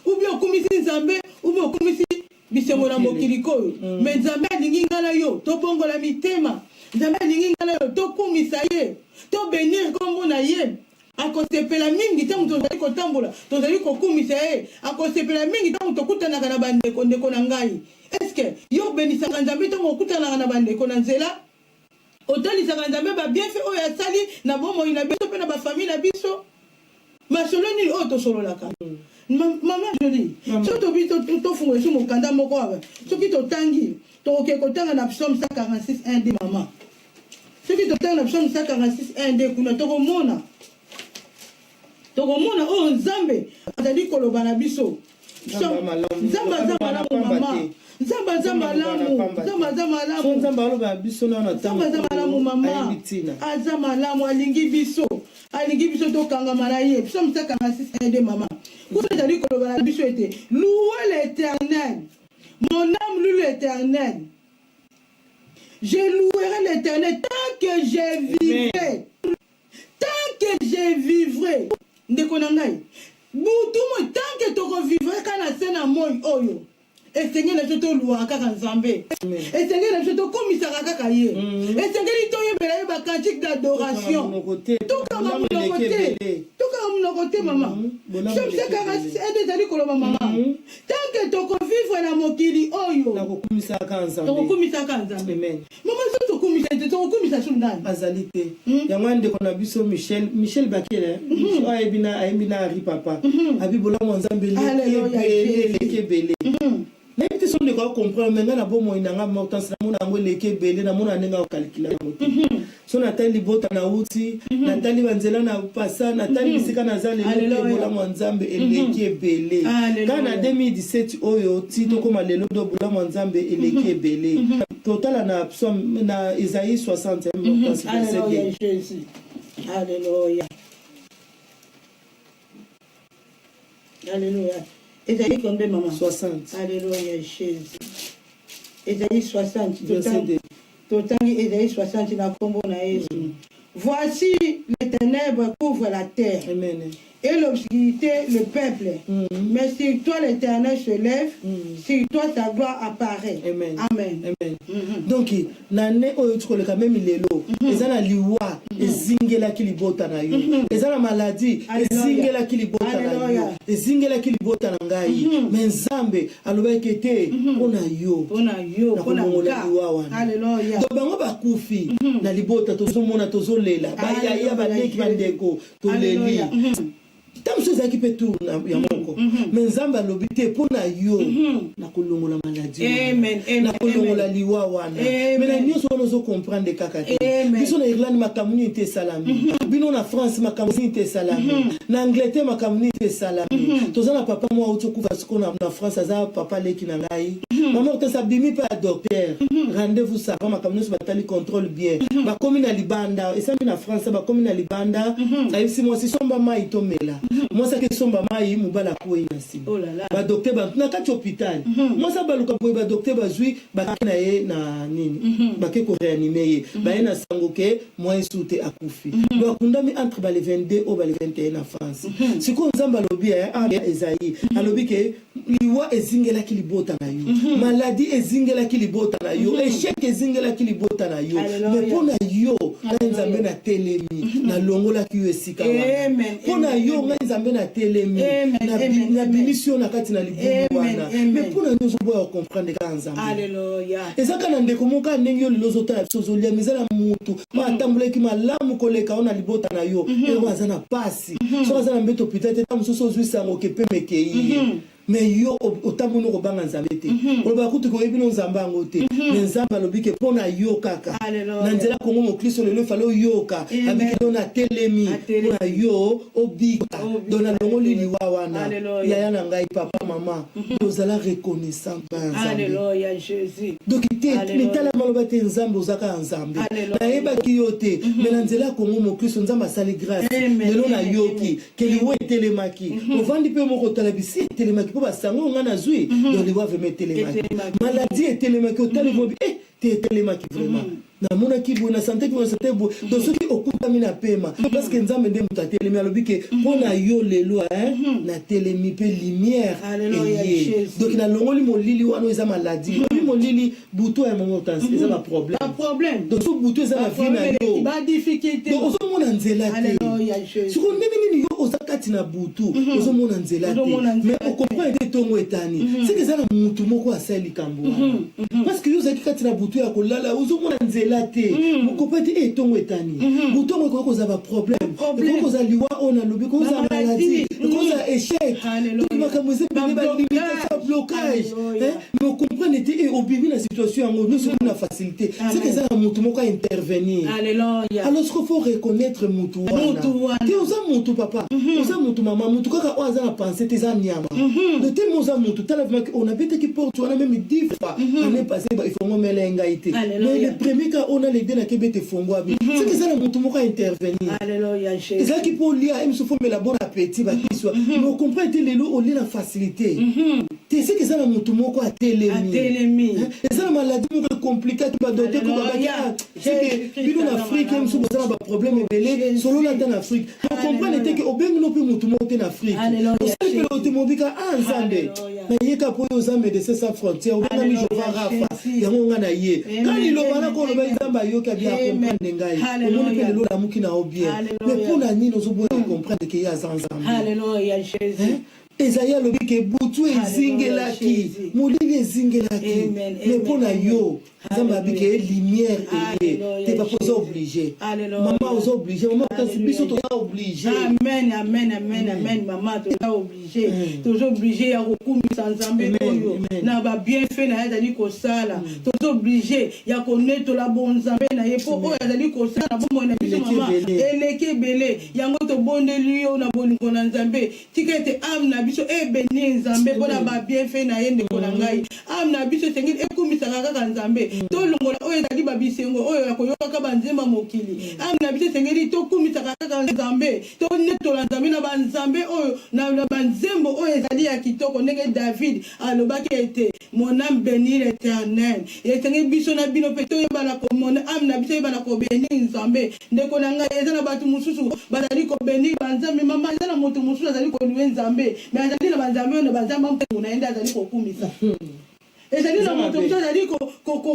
ubi okumisi nzambe ubi okumisi bisengo na mokili koyo me nzambe alingi nga na yo tobongola mitema nzambe alingi nga na yo tokumisa ye tobenir kombo na ye akosepela mingi ntango tozali kotambola tozali kokumisa ye akosepela mingi ntango tokutanaka na bandeko na ngai eske yo obenisaka nzambe ntango okutanaka na bandeko na nzela otalisaka nzambe babienfe oyo asali na bomoi na biso mpe na bafamille na biso masolo nini oyo tosololaka mama Jolie soki tofungola so mokanda moko awa soki totangi tokoke kotanga na psaume 146 1d mama soki totanga na psaume 146 1d kuna tokomona oyo nzambe azali koloba na biso nzambe aza malamu mama nzambe aza malamu mama aza malamu alingi biso tokangama na ye psaume 146 1d mama kuna azali koloba na biso ete louez l'éternel mon âme loue l'éternel je louerai l'éternel tant que je vivrai ndeko na ngai butumo tant que tokovivre kana se na moi oyo esengeli na biso toluwaka kaka nzambe esengeli na biso tokomisaka kaka ye esengeli toyembela ye bacantique d'adoration tokanga monoko te mama somsekarasede ezali koloba mama tanke tokovivre na mokili oyo tokokumisaka nzambe mama so tokumisa te tokokumisa so ndani azali te yango ndeko na biso michel bakele ayembi na ari papa abi bolamu nzambe lekebele nayebi te so ndeko akomprendre me ngai na bomoi na ngai mortance namona yango eleki ebele namona ndenge akokalikila yango te so natali libota na uti natali banzela na pasa natali bisika naza lelo bolamu ya nzambe eleki ebele kaka na 2017 oyo ti tokóma lelo do bolamu ya nzambe eleki ebele totala na psaume na Isaïe 60 mortance verset 2 Alléluia. Esaïe combien maman? 60. Alléluia Jésus. Esaïe 60. Verset 2. Totangi Esaïe 60 na kombo na Yesu. Voici les ténèbres couvrent la terre. Amen. Et l'obscurité le peuple. Mais sur toi l'Éternel se lève, sur toi ta gloire apparaît. Amen. Amen. Amen. Donc nane oyo tukoleka même lelo ezana liwa ezingela kilibota na yo ezana maladie ezingela kilibota na yo ezingela kilibota na ngai mais nzambe alobaki te pona yo pona liwa wana. Alléluia. Donc bango bakufi na libota tozomona tozolela bayaya bandeki bandeko toleli tant que ça qui peut tout ya moko mais nzamba lobi te pona yo na kolongola maladie amen na kolongola liwa wana mais na nyoso ozo comprendre kaka te biso na Irlande makamuni te salami bino na France makamuni te salami na Angleterre makamuni te salami tozana papa moi otokufa siko na France aza papa leki na ngai maman te sabimi pa docteur rendez-vous ça va makamuni so batali contrôle bien ba komi na libanda esambi na France ba komi na libanda ayisi moi si somba mai tomela moi ça que somba mai mubala ko inasi ba docteur ba na kati hôpital moi ça ba luka ba docteur ba zui ba na ye na nini ba ke ko réanimer ye ba na sango ke moi soute akufi ba kundami entre ba le 22 au ba le 21 na France siko nzamba lobi Esaïe alobi ke liwa ezingela kilibota na yo maladie ezingela kilibota na yo échec ezingela kilibota na yo mais pona yo nzambe na telemi na longola ki yo esika wana pona yo nzambe na telemi na bimission na kati na libumu wana mais pona yo zo boya comprendre ka nzambe. Alléluia. Ezaka na ndeko moka ndenge yo lilozo ta sozolia mizala mutu ba tambuleki malamu koleka ona libota na yo e wazana pasi so wazana mbeto pitete tamusoso zwisa ngoke pemekei mais yo otambono ko banga nzambe te oloba kutu ko ebino nzamba ngo te mais nzamba lobike pona yo kaka na nzela kongo mo Kristo lelo falo yoka abiki dona telemi pona yo obika dona longo lili wawa wana yaya na ngai papa mama ozala reconnaissant pa nzambe alléluia Jésus donc netala maloba te nzambe ozaka nzambe nayebaki yo te me na nzela kongo mokristo nzambe asali grâce lelo na yoki keliwo etelemaki ovandi mpe moko otala bisi etelemaki mpo basango nga na zwi donc liwa vraimen etelemaki maladie etelemaki otali mobi te etelemaki vraiment namonaki boye na sante ki na sante boye donc soki okutami na pema parce que nzambe nde moto atelemi alobi ke mpo na yo lelo natelemi mpe lumière eye donc nalongoli molili wana eza maladi lobi molili butu ya mama otansi eza baproblème donc so butu eza na vie na yo donc ozomona nzela te siko ndenge nini yo oza kati na butu ozomona nzela te mais okomprendre te ntongo etani seke eza na mutu moko asali likambo wana parce que yo ozalaki kati na butu ya kolala ozomona nzela te mokopa te etongo etani butongo ekoki kozala baproblème ekoki kozala liwa oyo nalobi ekoki kozala maladi ekoki kozala échec makambo eza ebele balimitation blocage mais okomprendre te obimi na situation yango nyonso na facilité seke eza na mutu moko intervenir alors qu'il faut reconnaître mutu wana te oza mutu papa oza mutu mama mutu kaka oyo aza na pensée te eza nyama de te mo oza mutu tala vraimen on abetaki porte wana même 10 fois année passée ifongo mele ngai te mais le premier cas on a les deux na kebete fongo abi c'est que ça na mutu moko intervenir alléluia Jésus ezaki po lia em so fomela bon appétit ba kiswa mais on comprend te lelo on lit la facilité te c'est que ça na mutu moko atelemi eza na maladie moko compliqué to ba doter ko ba ya c'est que bino na Afrique em so bozala ba problème ebele solo là dans Afrique on comprend te que obengi no pe mutu moko te na Afrique c'est que le temobika nzambe na yeka po yo zambe de ces frontières obenga mi jova rafa yango nga na ye kani lo bana ko lo ba nzamba yo ka bien comprendre ngai omoni pe lo la muki na obien mais pour la nini ozoboya comprendre que ya zanzambe alléluia Jésus Esaïe alobi ke butu ezingelaki molili ezingelaki mais mpo na yo nzambe abi ke lumière eye te papa oza obligé mama oza obligé mama kasi biso toza obligé amen mama toza obligé toza obligé ya kokumisa nzambe oyo na babienfait na ye azali kosala toza obligé ya konetola bonzambe na ye mpo oyo azali kosala na bomoi na biso mama eleki ebele yango tobondeli yo na bolingo na nzambe tika ete ame na biso ebeni nzambe mpona babienfait na ye ndeko na ngai ame na biso esengeli ekumisaka kaka nzambe tolongola oyo ezali babisengo oyo ya koyokaka banzemba mokili ame na biso esengeli tokumisaka kaka nzambe tonetola nzambe na banzambe oyo na banzembo oyo ezali ya kitoko ndenge David alobaki ete mon âme bénit l'Éternel esengeli biso na bino mpe toyebana mon ame na biso yebana kobeni nzambe ndeko na ngai eza na bato mosusu bazali kobeni banzambe mama eza na moto mosusu azali koluwe nzambe mais azali na banzambe oyo na banzambe mpe na yende azali kokumisa ezali na moto mosusu azali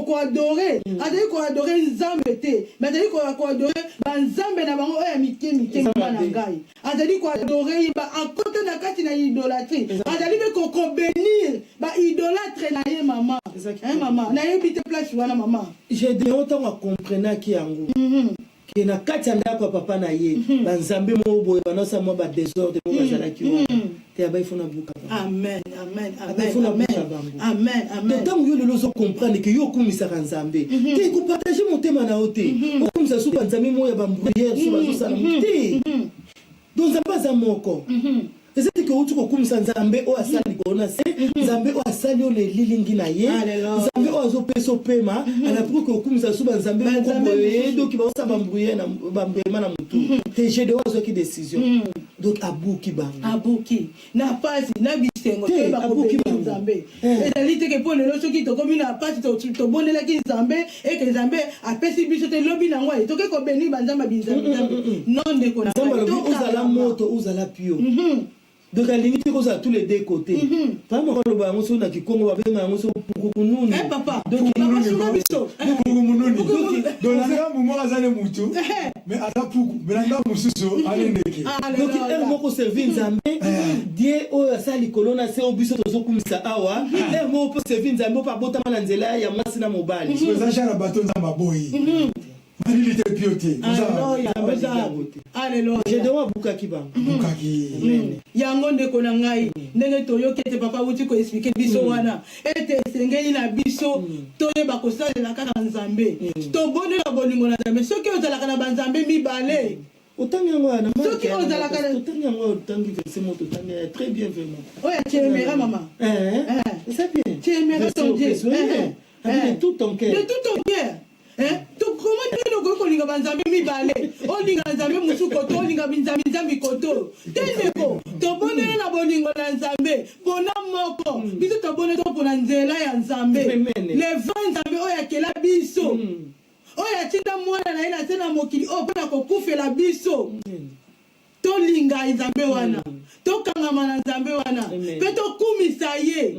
koadore azali koadore nzambe te mais azali koadore banzambe na bango oyo ya mike mama na ngai azali koadore akota na kati na idolâtrie azali mpe kobenir baidolâtre na ye mama mama nayebi te place wana mama j'ai de longtemps comprenaki yango ke na kati ya ndako ya papa na ye banzambe mo boye banosa mwa badésordre mo bazalaki wana te abai fona buka amen ntango yo lelo ozocomprendre ke yo okumisaka nzambe te kopartage motema na yo te okumisa su banzambe mo ya bambruyere su bazosala te donc nzambe aza moko eza te ke outi kokumisa nzambe oyo asali likolo na se nzambe oyo asali oyo lilingi na ye nzambe oyo azopesa opema anapres ke okumisa su banzambe moko boye doki baosa bambuyema na motu te gede oyo azwaki décision donc abuki bango na pasi na bisengo abuki nzambe ezali teke mpo lelo soki tokomi na pasi tobondelaki nzambe eke nzambe apesi biso te lobi nango aye toke kobeni banzambe binzambe non ndeko na nzambe alobi ozala moto ozala pio donc alingi te kozala tous les deux côtés par exemple koloba yango so na kikongo babenga yango so pukukununi papa donc nzambe moko aza ne mutu mais aza puku melanga mosusu alendeke donc ere moko servi nzambe die oyo asala likolo na se oyo biso tozokumisa awa ere moko mpo servi nzambe opo abotama na nzela ya mwasi na mobali eza jara bato nzambe aboyi malili te pio te je dewa bukaki bango yango ndeko na ngai ndenge toyoki ete papa uti koexplike biso wana ete esengeli na biso toyeba kosalela kaka nzambe tobondela bolingo na nzambe soki ozalaka na banzambe mibale Otangi yango na marque. Soki ozalaka otangi yango otangi verset mo otangi très bien vraiment. Oya tu aimeras maman. C'est bien. Tu aimeras ton Dieu. De tout ton cœur. De tout ton cœur. Comment tu veux que tu banzambe mi balé? O linga nzambe musu koto, o linga nzambe koto. Tendeko, to bonela na bolingo na nzambe, pona moko. Biso to bonela to pona nzela ya nzambe. Le vent nzambe oya kela biso. Oya tinda mwana na ina tena mokili o pona kokufela biso. To linga nzambe wana. To kangama na nzambe wana. Pe to kumisa ye.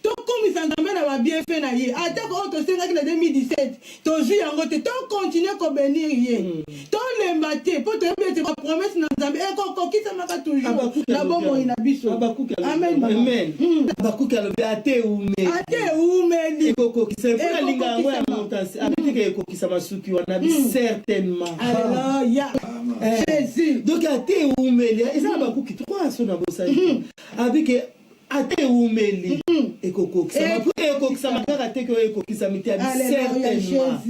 To kumisa nzambe na ba bienfait na ye. Ata ko to senga ki na 2017. To ju yango te to continuer ko bénir ye. To lemba te po to yebete ko promesse na nzambe e ko kokisa maka toujours. Na bomo ina biso. Amen. Amen. Abakuki alobi ate ume. Ate ume li. Eko kokisa po linga ngo ya montasi. Abiki ke kokisa masuki wana bi certainement. Alléluia. Jésus. Donc ate umeli. Eza abakuki to kwa so na bosali. Abiki ate umeli ekokokisa mapu ekokisa makaka te ko ekokisa mitia certainement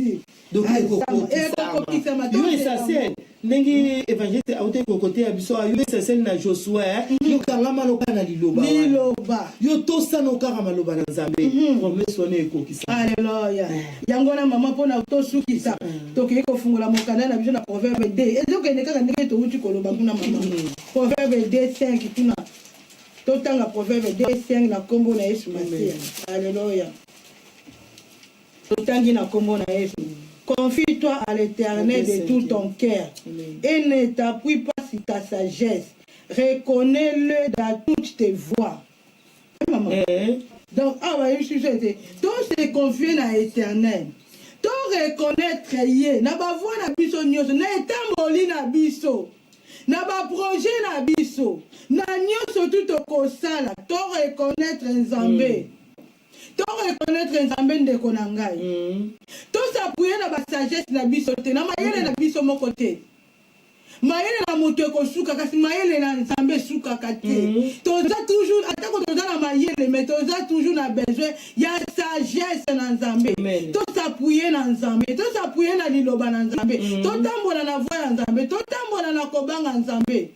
donc ekokokisa yo essentiel ndenge évangile auté kokote ya biso yo essentiel na Josué yo kangama loka na liloba yo tosa no kaka maloba na Nzambe promesse one ekokisa. Alléluia. Yango na mama pona to sukisa to ke ko fungola mokanda na biso na proverbe 2 ezo ke ndeka ndenge to uti koloba kuna mama proverbe 2:5 tuna Totanga proverbe 2:5 na kombo na Yesu Masia. Alléluia. Totangi na kombo na Yesu. Confie-toi à l'Éternel de tout ton cœur et ne t'appuie pas sur ta sagesse. Reconnais-le dans toutes tes voies. Maman. Donc, je suis jeté. Donc, se confier à l'Éternel. Donc, reconnaître yé. Na ba voix na biso nyonso. Na etamboli na biso. Na ba projet na biso na nyonso tout okosala to reconnaître Nzambe to reconnaître Nzambe ndeko na ngai to s'appuyer na ba sagesse na biso te na mayele na biso moko te mayele na moto ekosuka kasi mayele na Nzambe suka kate toza toujours atako toza na mayele mais toza toujours na besoin ya sagesse na Nzambe to s'appuyer na Nzambe to s'appuyer na liloba na Nzambe to tambola na voix ya Nzambe to tambola na kobanga Nzambe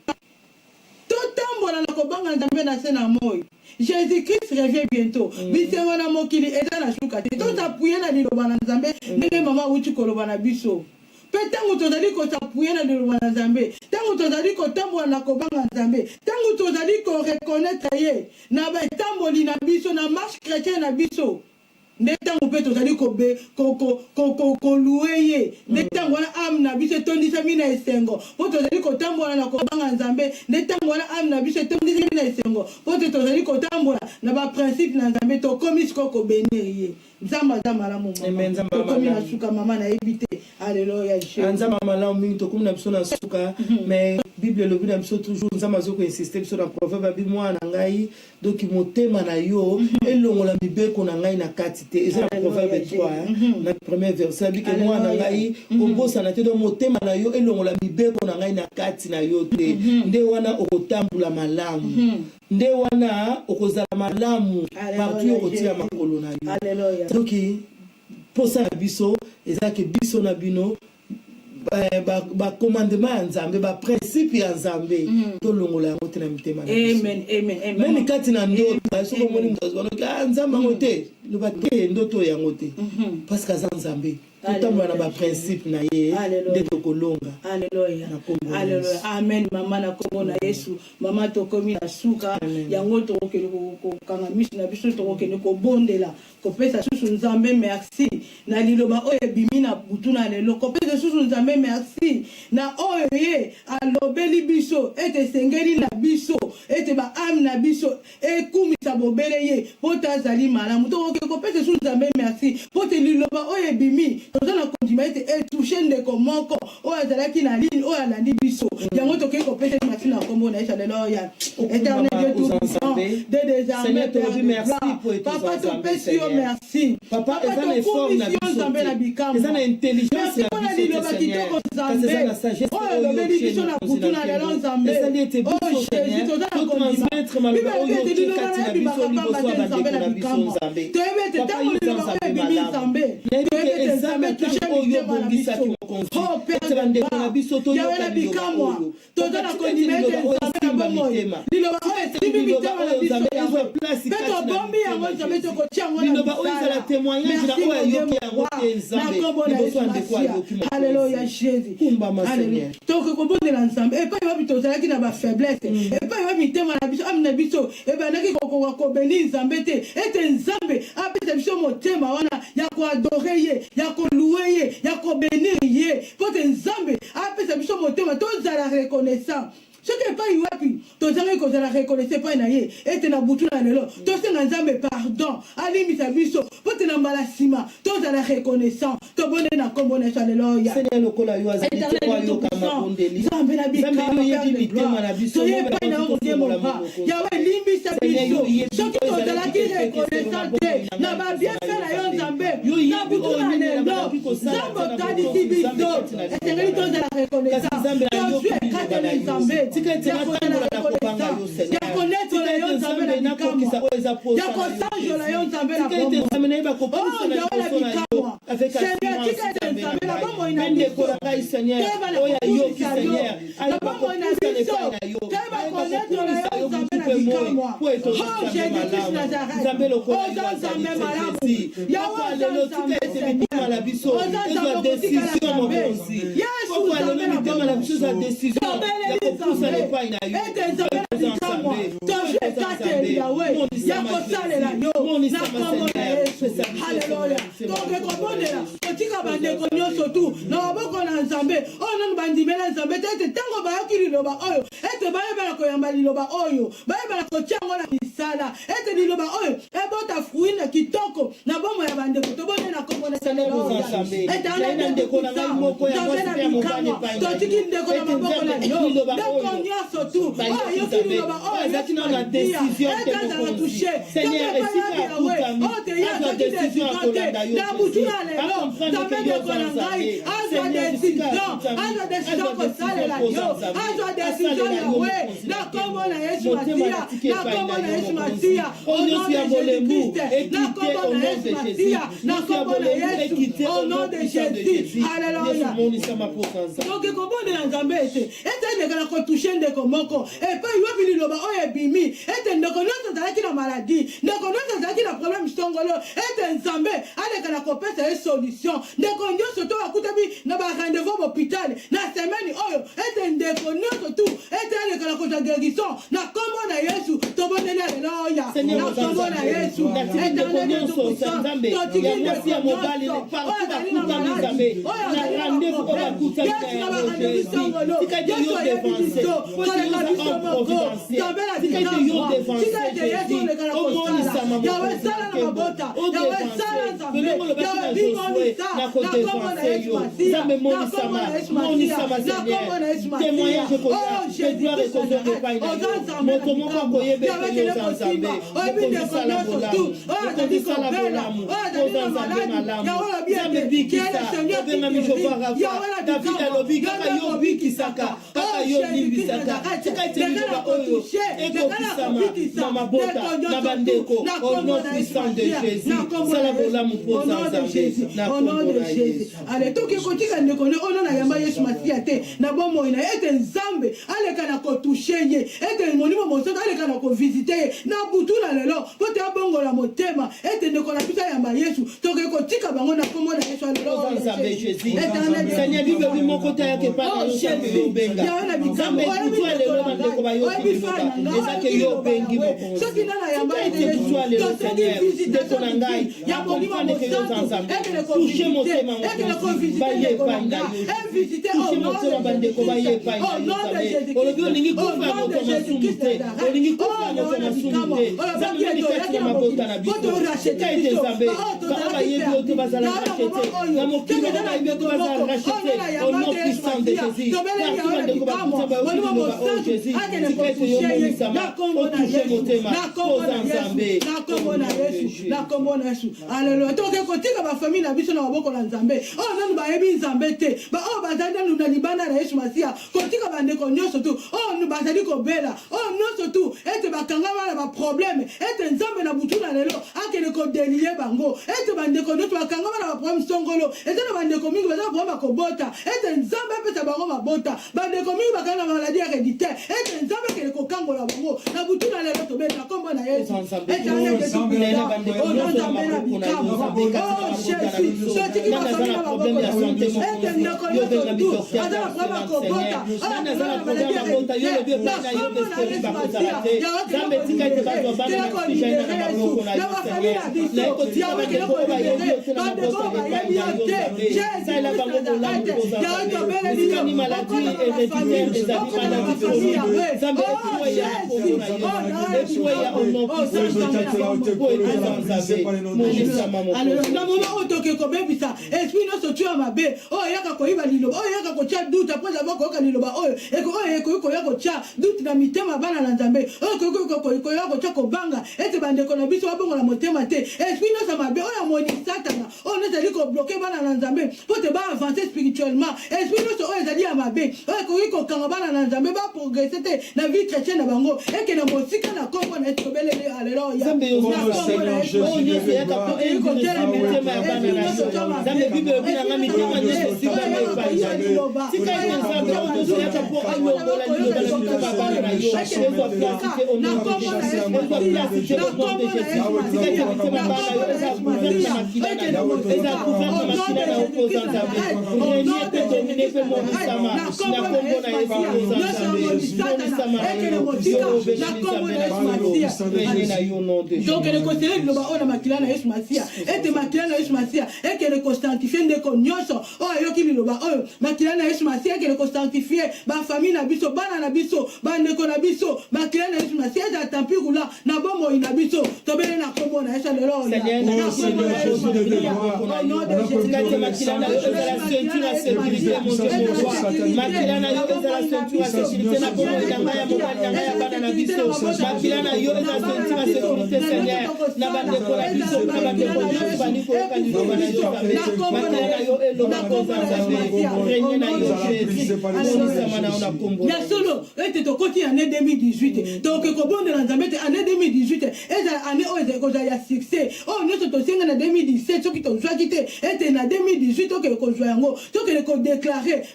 to tambola na kobanga Nzambe na sena moyo. Jésus-Christ revient bientôt. Bisengo na mokili eza na suka te to s'appuyer na liloba na Nzambe ndenge mama uti koloba na biso. Tango tozali ko s'appuyer na liloba na Nzambe, tango tozali ko tambola na kobanga Nzambe, tango tozali ko reconnaître ye na ba tamboli na biso na marche chrétienne na biso. Netango pe tozali ko be ko louer ye. Netango na am na biso tondisa mina esengo. Po tozali ko tambola na kobanga Nzambe, netango na am na biso tondisa mina esengo. Po tozali ko tambola na ba principe na Nzambe to komis ko bénir ye. Nzamba la mama. To komi na suka mama na ebité. Alléluia. Nzamba mala mingi to komi na biso na suka mais Bible le na biso toujours nzamba zo ko insister biso na proverbe bi mwana ngai donc motema na yo elongola mibeko na ngai na kati te eza na proverbe 3 na premier verset bi ke mwana ngai obosa na te do motema na yo elongola mibeko na ngai na kati na yo te nde wana okotambula malamu nde wana okozala malamu partout okotia makolo na yo. Alléluia. Donc posa na biso eza ke biso na bino ba commandement ya Nzambe ba principe ya Nzambe to longola yango te na mitema na biso. Amen, amen, amen. Même kati na ndoto soko moni mutazo Nzambe yango te lo ba te ndoto yango te parce que za Nzambe totambola na ba principe na ye nde tokolonga. Alléluia. Alléluia. Amen. Mama na kombo na Yesu mama tokomi na suka yango tokokende kokanga misu na biso tokokende kobondela kopesa susu Nzambe merci na liloba oyo ebimi na butu na lelo kopesa susu Nzambe merci na oyo ye alobeli biso ete sengeli na biso ete ba am na biso ekumisa bobele ye poto azali malamu tokokende kopesa susu Nzambe merci poto liloba oyo ebimi tozana kondima ete etouche ndeko moko oyo azalaki na ligne oyo alandi biso yango tokei kopesa merci na kombo na Yesu. Alléluia. Éternel Dieu tout-puissant de désormais papa topesi yo merci papa tokumisi yo Nzambe na bikambo eza na intelligence ya biso liloba kitoko Nzambe oyo lobeli biso na butu na lelo Nzambe oyo Jésus toza na kondima bibe ete liloba na yebi bakapamba te Nzambe na bikambo toyebi ete ntango liloba oyo ebimi Nzambe toyebi ete Nzambe nzambe touche mitema na biso oh père de gloire yawe na bikamwa toza na kondima ete nzambe na bomoi liloba oyo esimbi mitema na biso yawe mpe tobombi yango nzambe tokotia yango na misala merci na kombo na yesu masiya alleluya jésus tokokobondela nzambe epai wapi tozalaki na bafaiblesse epai wapi mitema na biso ami na biso ebandaki kokoka kobeli nzambe te ete nzambe apesa biso motema wana ya koadore ye ya kolue ye ya kobenir ye mpo te nzambe apesa biso motema tozala reconnaissant soki epai wapi tozalaki kozala reconnaissant epai na ye ete na butu na lelo tosenga nzambe pardon alimisa biso mpo te na mbala nsima tozala reconnaissant tobonde na kombo na yesu alleluya nzambe na bikatoye epai na yo kodemoka yawe limbisa biso soki tozalaki reconnaissant te na babiefe na yo nzambe na butu na lelo nzambe otadisi biso esengeli tozala reconnaissant tozwi ekatela nzambe ya konetola yo nzambe na bikamwa ya kosanjola yo nzambe na bomoi oh yawe na bikamwa seigneur tika ete nzambe na bomoi na biso teba na kokumisa yo na bomoi na biso teba konetola yo nzambe na bikamwa oh jésus christ nazareth oza nzambe malamu yawe oza nzambe seigneur oza nzambe kotikala nzambe yesu nzambe na bomoi tobeleli nzambe ete nzambe na bikamwa tozwi ekateli yawe ya kosalela yo na kombo na yesu halleluya tokekobondela kotika bandeko nyonso tu na maboko na nzambe oyo nanu bandimela nzambe te ete ntango bayoki liloba oyo ete bayebala koyamba liloba oyo bayebala kotia yango na misala ete liloba oyo ebota frui na kitoko na bomo ya bandeko tobonde na kombo na halleluya ete ana ndeko nzambe na bikamwa totiki ndeko na maboko na yo ndeko nyonso tu yoki liloba oyo ezalaki na décision ezazala touche na butu na lelo nzambe ndeko na ngai azwa décision kosalela yo azwa décision yawe na kombo na yesu masiya na kombo na yesu masiya au nom de jésus christ na kombo na yesu masiya na kombo na yesu au nom de jésus halleluya toke kobondela nzambe ete ndekala kotushe ndeko moko epai wapi liloba oyo ebimi ete ndeko nyonso azalaki na maladi ndeko nyonso azalaki na problème songolo ete nzambe alekala kopesa ye solution ndeko nyonso to akutabi na barendez-vous hôpital na semaine oyo ete ndeko nyonso tu ete alekala kozwa guérison na kombo na yesu tobondeli alleluya na kombo na yesu éternel totiki ndeko nyonso oyo azali na maladi oyo azali na problème yesu na barendez-vous songolo yesu oyebi biso koleka biso moko nzambe na bikamwa tika ete yesu olekala kosala yawe sala na mabota yawe sala nzambe yawe bimonisa na kombo na yesu masiya na kombo na yesu masiya na kombo na yesu masiya oh jésus christ oza nzambe na bikamwa yawe kele kosimba oyebi ndeko nyonso tu oyo azali kobela oyo azali na maladi yawe oyebi ete kele seigneur tikiri yawe na bikamwa yawe kobikisaka oh jésus christ nazareth ndekala kotushe ndekala kobikisa ndeko nyonso tu na kombo na yesu masiya na kombo na yesu au nom de jésus ale toki kotika ndeko ono na yamba yesu masiya te na bomoi na ete nzambe aleka na kotushe ye ete monimo mosoto aleka na kovisite ye na butu na lelo po te abongola motema ete ndeko na biso yamba yesu toki kotika bango na kombo na yesu soki nana yamba ya monimo mosoto ekele kovisite ndeko na nga visite au nom de Jésus-Christ au nom de Jésus-Christ oh yawe na bikamwa oyo babiye toyaki na mokili po torachete biso baoyo tozalaki tekeza na bibeto moko oyo na yamba te yesu masiya tobeleli yawe na bikamwa monimo mosantu akende kotushe ye na kombo na yesu na kombo na yesu na kombo na yesu na kombo na yesu alleluya toke kotika bafamile na biso na maboko na nzambe oyo nanu bayebi nzambe te oyo bazali nanu na libanda na yesu masiya kotika bandeko nyonso tu oyo bazali kobela oyo nyonso tu ete bakanga bana baproblème ete nzambe na butu na lelo akende kodelie bango ete bandeko nyonso bakanga bana problème songolo eza na bandeko mingi baza na problème kobota ete nzambe apesa bango mabota bandeko mingi bakala na maladie héréditaire ete nzambe kele kokangola bango na butu na lelo tobeta kombo na Yesu ete aneke tupila nzambe na bikambo Jésus sotiki bafami na maboko na ete ndeko nyonso tu aza na problème kobota ala na maladie héréditaire na kombo na Yesu Masia yawe kele kolibere Yesu na bafami na biso yawe kele kolibere bandeko bayebi yo te Jésus Nazareth yawe tobele lino okona na famille okona na famille yawe oh Jésus na moment où toke kobebisa esprit nyonso tu ya mabe oyo yaka koyiba liloba oyo yaka kotia doute après avoir koyoka liloba oyo ekoki koya kotia doute na mitema bana na nzambe oyo koya kotia kobanga ete bandeko na biso babongola motema te esprit nyonso mabe oyo amoni satana oyo nezali kobloke bana na nzambe po te baavance spirituellement esprit nyonso oyo ezali ya mabe oyo ekoki kokanga bana na nzambe baprogresse te na vie chrétienne na bango eke na mosika na kombo na etobelele aleluya na kombo na Yesu Zambe Bible binanga mitema nyingi sibana ipanja tika nzambe otozoyaka po ayongola liloba na mitema bana na yo ezo plastique ono tika mitema bana yo eza kuverna makilana eza kuverna makilana opoza nzambe renye pe domine pe monisama na kombo na Yesu monisama na kombo na Yesu Masia renye na yo nom de donc le conseiller liloba ona makilana Yesu Masia ete makilana Yesu Masia ekele kostantifie ndeko nyonso oyo yoki liloba oyo makilana Yesu Masia ekele kostantifie ba famille na biso bana na biso bandeko na biso makilana Yesu Masia eza tampirula na bomo ina biso tobele na kombo na Yesu lelo na kombo na Yesu au nom de Jésus makilana yo eza la ceinture à sécurité mon Dieu makilana yo eza la ceinture à sécurité na bomo ina ngaya mobali na ngaya bana na biso makilana yo eza la ceinture à sécurité Seigneur na bandeko na biso na bandeko nyonso baniko yoka liloba na yo makilana yo eloba koza nzambe renye na yo Jésus monisama na ona kombo ya solo ete tokoti année 2018 toke kobondela nzambe te année 2018 eza année oyo ekozala ya succès oyo nyonso tosenga na 2017 soki tozwaki te ete na 2018 tokele kozwa yango tokele kodeklare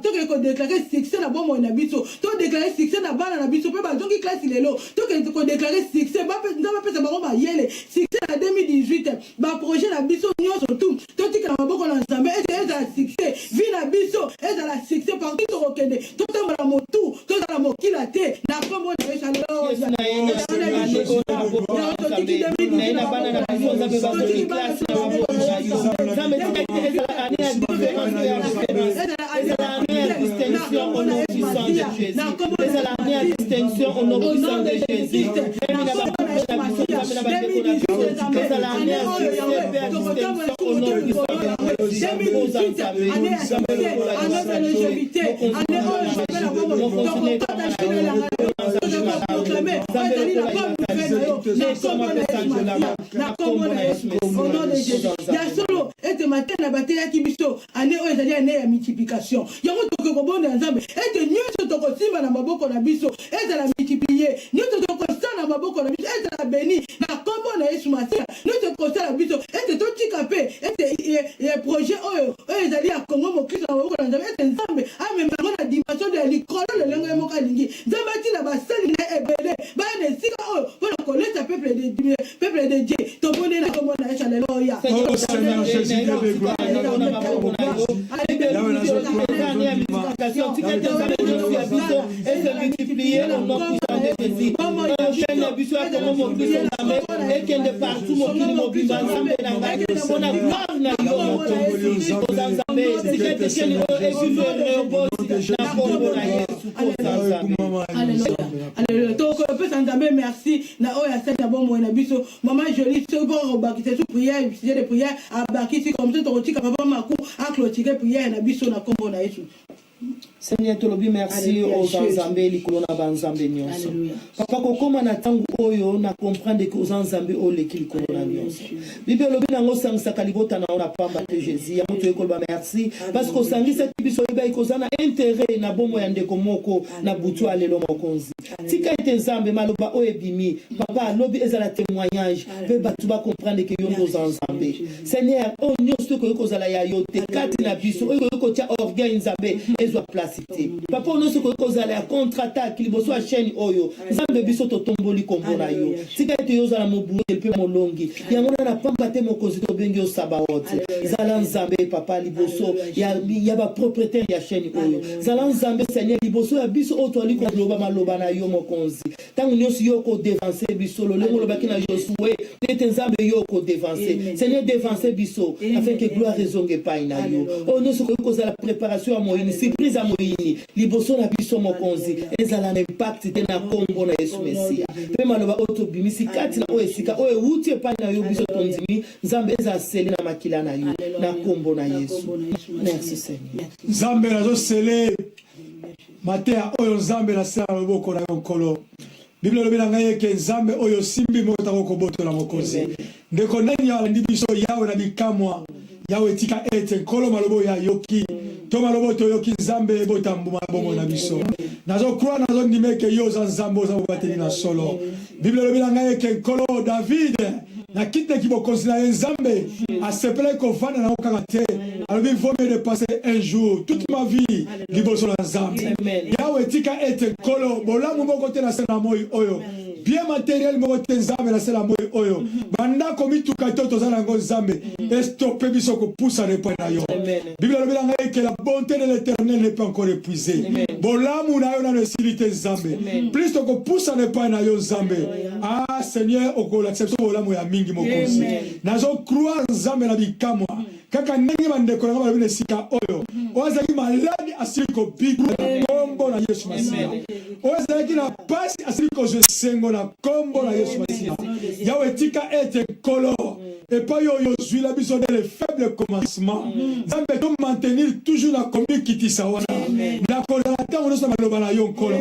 tokele kodeklare succès na bomoi na biso todeklare succès na bana na biso mpe bazongi klasi lelo tokele kodeklare succès nzambe apesa bango mayele succès na 2018 baprojet na biso nyonso tu totikala maboko na nzambe ete ezala succès vi na biso ezala succès partout tokokende totambola motu tozala mokila te na kombo na Yesu distinction au nom puissant de Jésus. multiplication yango tokobonda nzambe ete nyonso tokosimba na maboko na biso ezala multiplier nyonso tokosala na maboko na biso ezala béni na kombo na Yesu Masia nyonso tokosala biso ete totika pe ete projet oyo ezali ya Kongo mokristo na maboko na nzambe ete nzambe amembango na dimension de likolo lelenge ya moka lingi nzambe atina basali na ebele bana esika oyo mpona kolesa peuple de Dieu tobonde na kombo na Yesu aleluya merci na oya seta bomo na biso maman jolie ce bon bakite sous prière sujet de prière à bakiti comme ça totika papa maku a clôturer prière na biso na kombo na Yesu Seigneur tolobi merci aux Nzambe likolo na banzambe nyonso. Papa kokoma na tangu oyo na comprendre que aux Nzambe o leki likolo na nyonso. Bible lobi nango sangisaka libota na ona pamba te Jésus. Ya moto ekolo ba merci parce que sangisa biso iba ikozana intérêt na bomo ya ndeko moko na butu alelo mokonzi. Tika ete Nzambe maloba o ebimi. Papa lobi ezala témoignage pe batu ba comprendre que yo ndo Nzambe. Seigneur o nyonso ko ekozala ya yote kati na biso o ko tia orgueil Nzambe ezwa place. Papa on se kozala contre-attaque liboso a chaîne oyo Nzambe biso to tomboli kombo na yo tika ete yo zala mobu pe molongi yango na pamba te mokozi to bengi o sabaot zala Nzambe papa liboso ya ba propriétaire ya chaîne oyo zala Nzambe Seigneur liboso ya biso o to ali ko loba maloba na yo mokonzi tangu nyosi yo ko devancer biso lo lengo lobaki na Josué ete Nzambe yo ko devancer Seigneur devancer biso afin que gloire rezonge pa ina yo o nyosi ko kozala préparation à moyenne surprise à liboso na biso mokonzi ezala na impact te na kombo na Yesu Mesia pe maloba oto bimisi kati na oesika o ewuti epai na yo biso tondimi Nzambe eza sele na makila na yo na kombo na Yesu. Merci Seigneur. Nzambe nazo sele matea oyo Nzambe na sala loboko na yo nkolo. Bible lobi na ngai ke Nzambe oyo simbi mota ko boto na mokonzi ndeko nani ya ndi biso yawe na bikamwa yawe tika ete nkolo malobo ya yoki Toma lobo to yoki Nzambe botambuma bongo na biso. Nazo croire nazo ndimeke yo za Nzambe za bateli na solo. Bible lobi na ngai ke nkolo David na kite ki bokonzi na Nzambe a sepele ko vana na okanga te. Alors il faut me passer un jour toute ma vie liboso na Nzambe. Yawe tika ete nkolo bolamu moko te na sena moi oyo. Bien matériel moko te Nzambe na sena moi oyo. Banda komituka toto za na Nzambe. Stopper biso ko poussa ne point na yo. Bible lobi na ngai ke la bonté de l'Éternel n'est pas encore épuisée. Bolamu na yo na nesilite Nzambe. Plus to ko poussa ne point na yo Nzambe. Ah Seigneur oko l'acception bolamu ya mingi mokonzi. Nazo croire Nzambe na bikamwa. Kaka ndenge bandeko na balobi nesika oyo. Ozaki malade asili ko biko na kombo na Yesu Masia. Ozaki na pasi asili ko je sengo na kombo na Yesu Masia. Yawe tika ete kolo. Et pas yo zui la biso dans les faibles commencements. Nzambe to maintenir toujours la commune qui tisawana. Na kola ta ono sa maloba na yo kolo.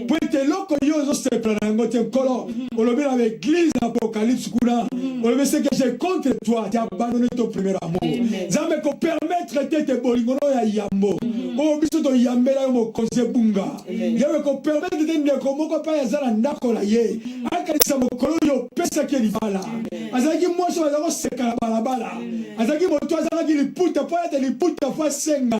Pour te loko yo zo se prana ngote kolo. Olobi na l'église apocalypse kuna. Olobi c'est que j'ai contre toi, tu as abandonné ton premier amour. Nzambe ko permettre te bolingono ya yambo. O biso to yambela yo mo konse bunga. Yawe ko permettre te ndeko moko pa ya zala ndako la ye. Akalisa mo kolo yo pesa ke libala. Azaki mo so azako sekala balabala. Azaki moto azaki liputa pa ya liputa fa senga.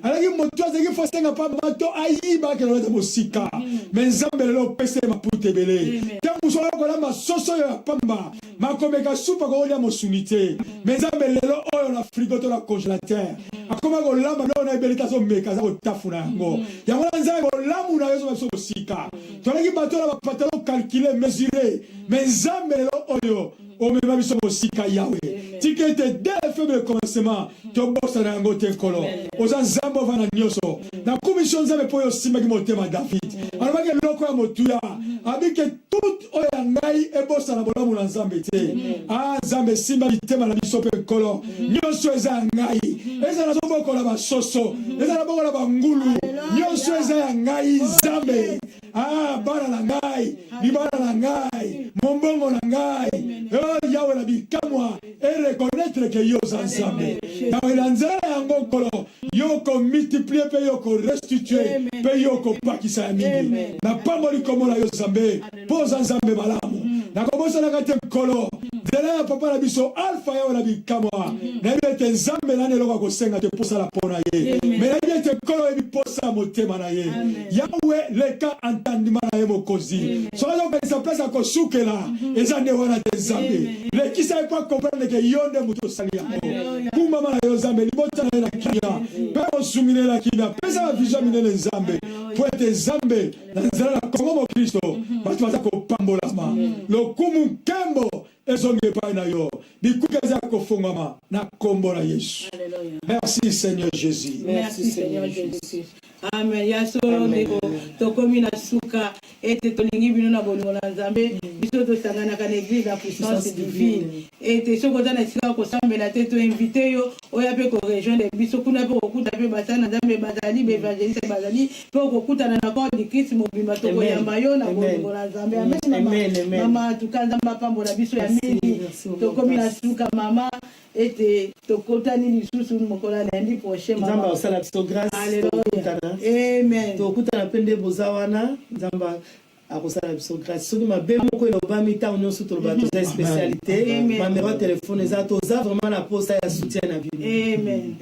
Azaki moto azaki fa senga pa mato ayiba ke lo mosika. Mais Nzambe lelo pesa ma pute belé. Tangu so ko la masoso ya pamba. Makomeka supa ko olia mosunité. Mais Nzambe lelo oyo na frigo to la congélateur. Akoma ko lamba lo na belita so meka za ko tafuna ngo. Yango Nzambe ko lamu na yeso so mosika. Tolaki bato la patalo calculer mesurer. Mais Nzambe lelo oyo o me babiso mosika yawe tikete dès le faible commencement to bossa na ngo te kolo oza Nzambe vana nyoso na commission Nzambe po yo simba ki motema David alaba ke loko ya motuya abike tout oya ngai e bossa na bolamu na Nzambe te ah Nzambe simba litema na biso pe kolo nyoso eza ngai eza na boko la basoso eza na boko la bangulu nyoso eza ya ngai Nzambe ah bana na ngai libana na ngai mombongo na ngai yawe na bikamwa et reconnaître que yo za Nzambe yawe na nzela yango kolo yo ko multiplier pe yo ko restituer pe yo ko pakisa ya mingi na pamboli komo na yo Nzambe poza Nzambe malamu na kobosa na kate kolo nzela ya papa na biso alpha yawe na bikamwa na yete Nzambe na neloko ko senga te posa la pona ye mais na yete kolo e biposa motema na ye yawe leka entendima na ye mokozi so zo ka sa place ko sukela ezane wana te Nzambe le kisa e pas comprendre que yonde muto sali yango kuma mama yo Nzambe libota na kinya pe osumine la kinya pesa la vision minene Nzambe pour être Nzambe na nzela comme Kristo batu batako pambola ma lo kumu kembo ezonge pa na yo bikukaza ko fongama na kombo la Yesu. Merci Seigneur Jésus. Merci Seigneur Jésus. amen ya solo ndeko tokomi na suka ete tolingi bino na bolingo na nzambe biso tosanganaka na église ya puissance divine ete soki oza na esika kosambela te toinvite yo oya mpe korejoindre biso kuna mpe kokuta mpe basali na nzambe bazali baevangeliste bazali mpe okokutana na corps du Christ mobimba tokoyamba yo na bolingo na nzambe amen mama tuka nzambe apambola biso ya mingi tokomi na suka mama ete tokotani lisusu mokolo ya lundi prochain mama nzambe osala biso grâce amen tokutana mpe nde boza wana nzambe akosala biso grâce soki mabe moko elobami ntango nyonso toloba toza spécialité mamero ya telefone eza toza vraiment na posa ya soutien na bino amen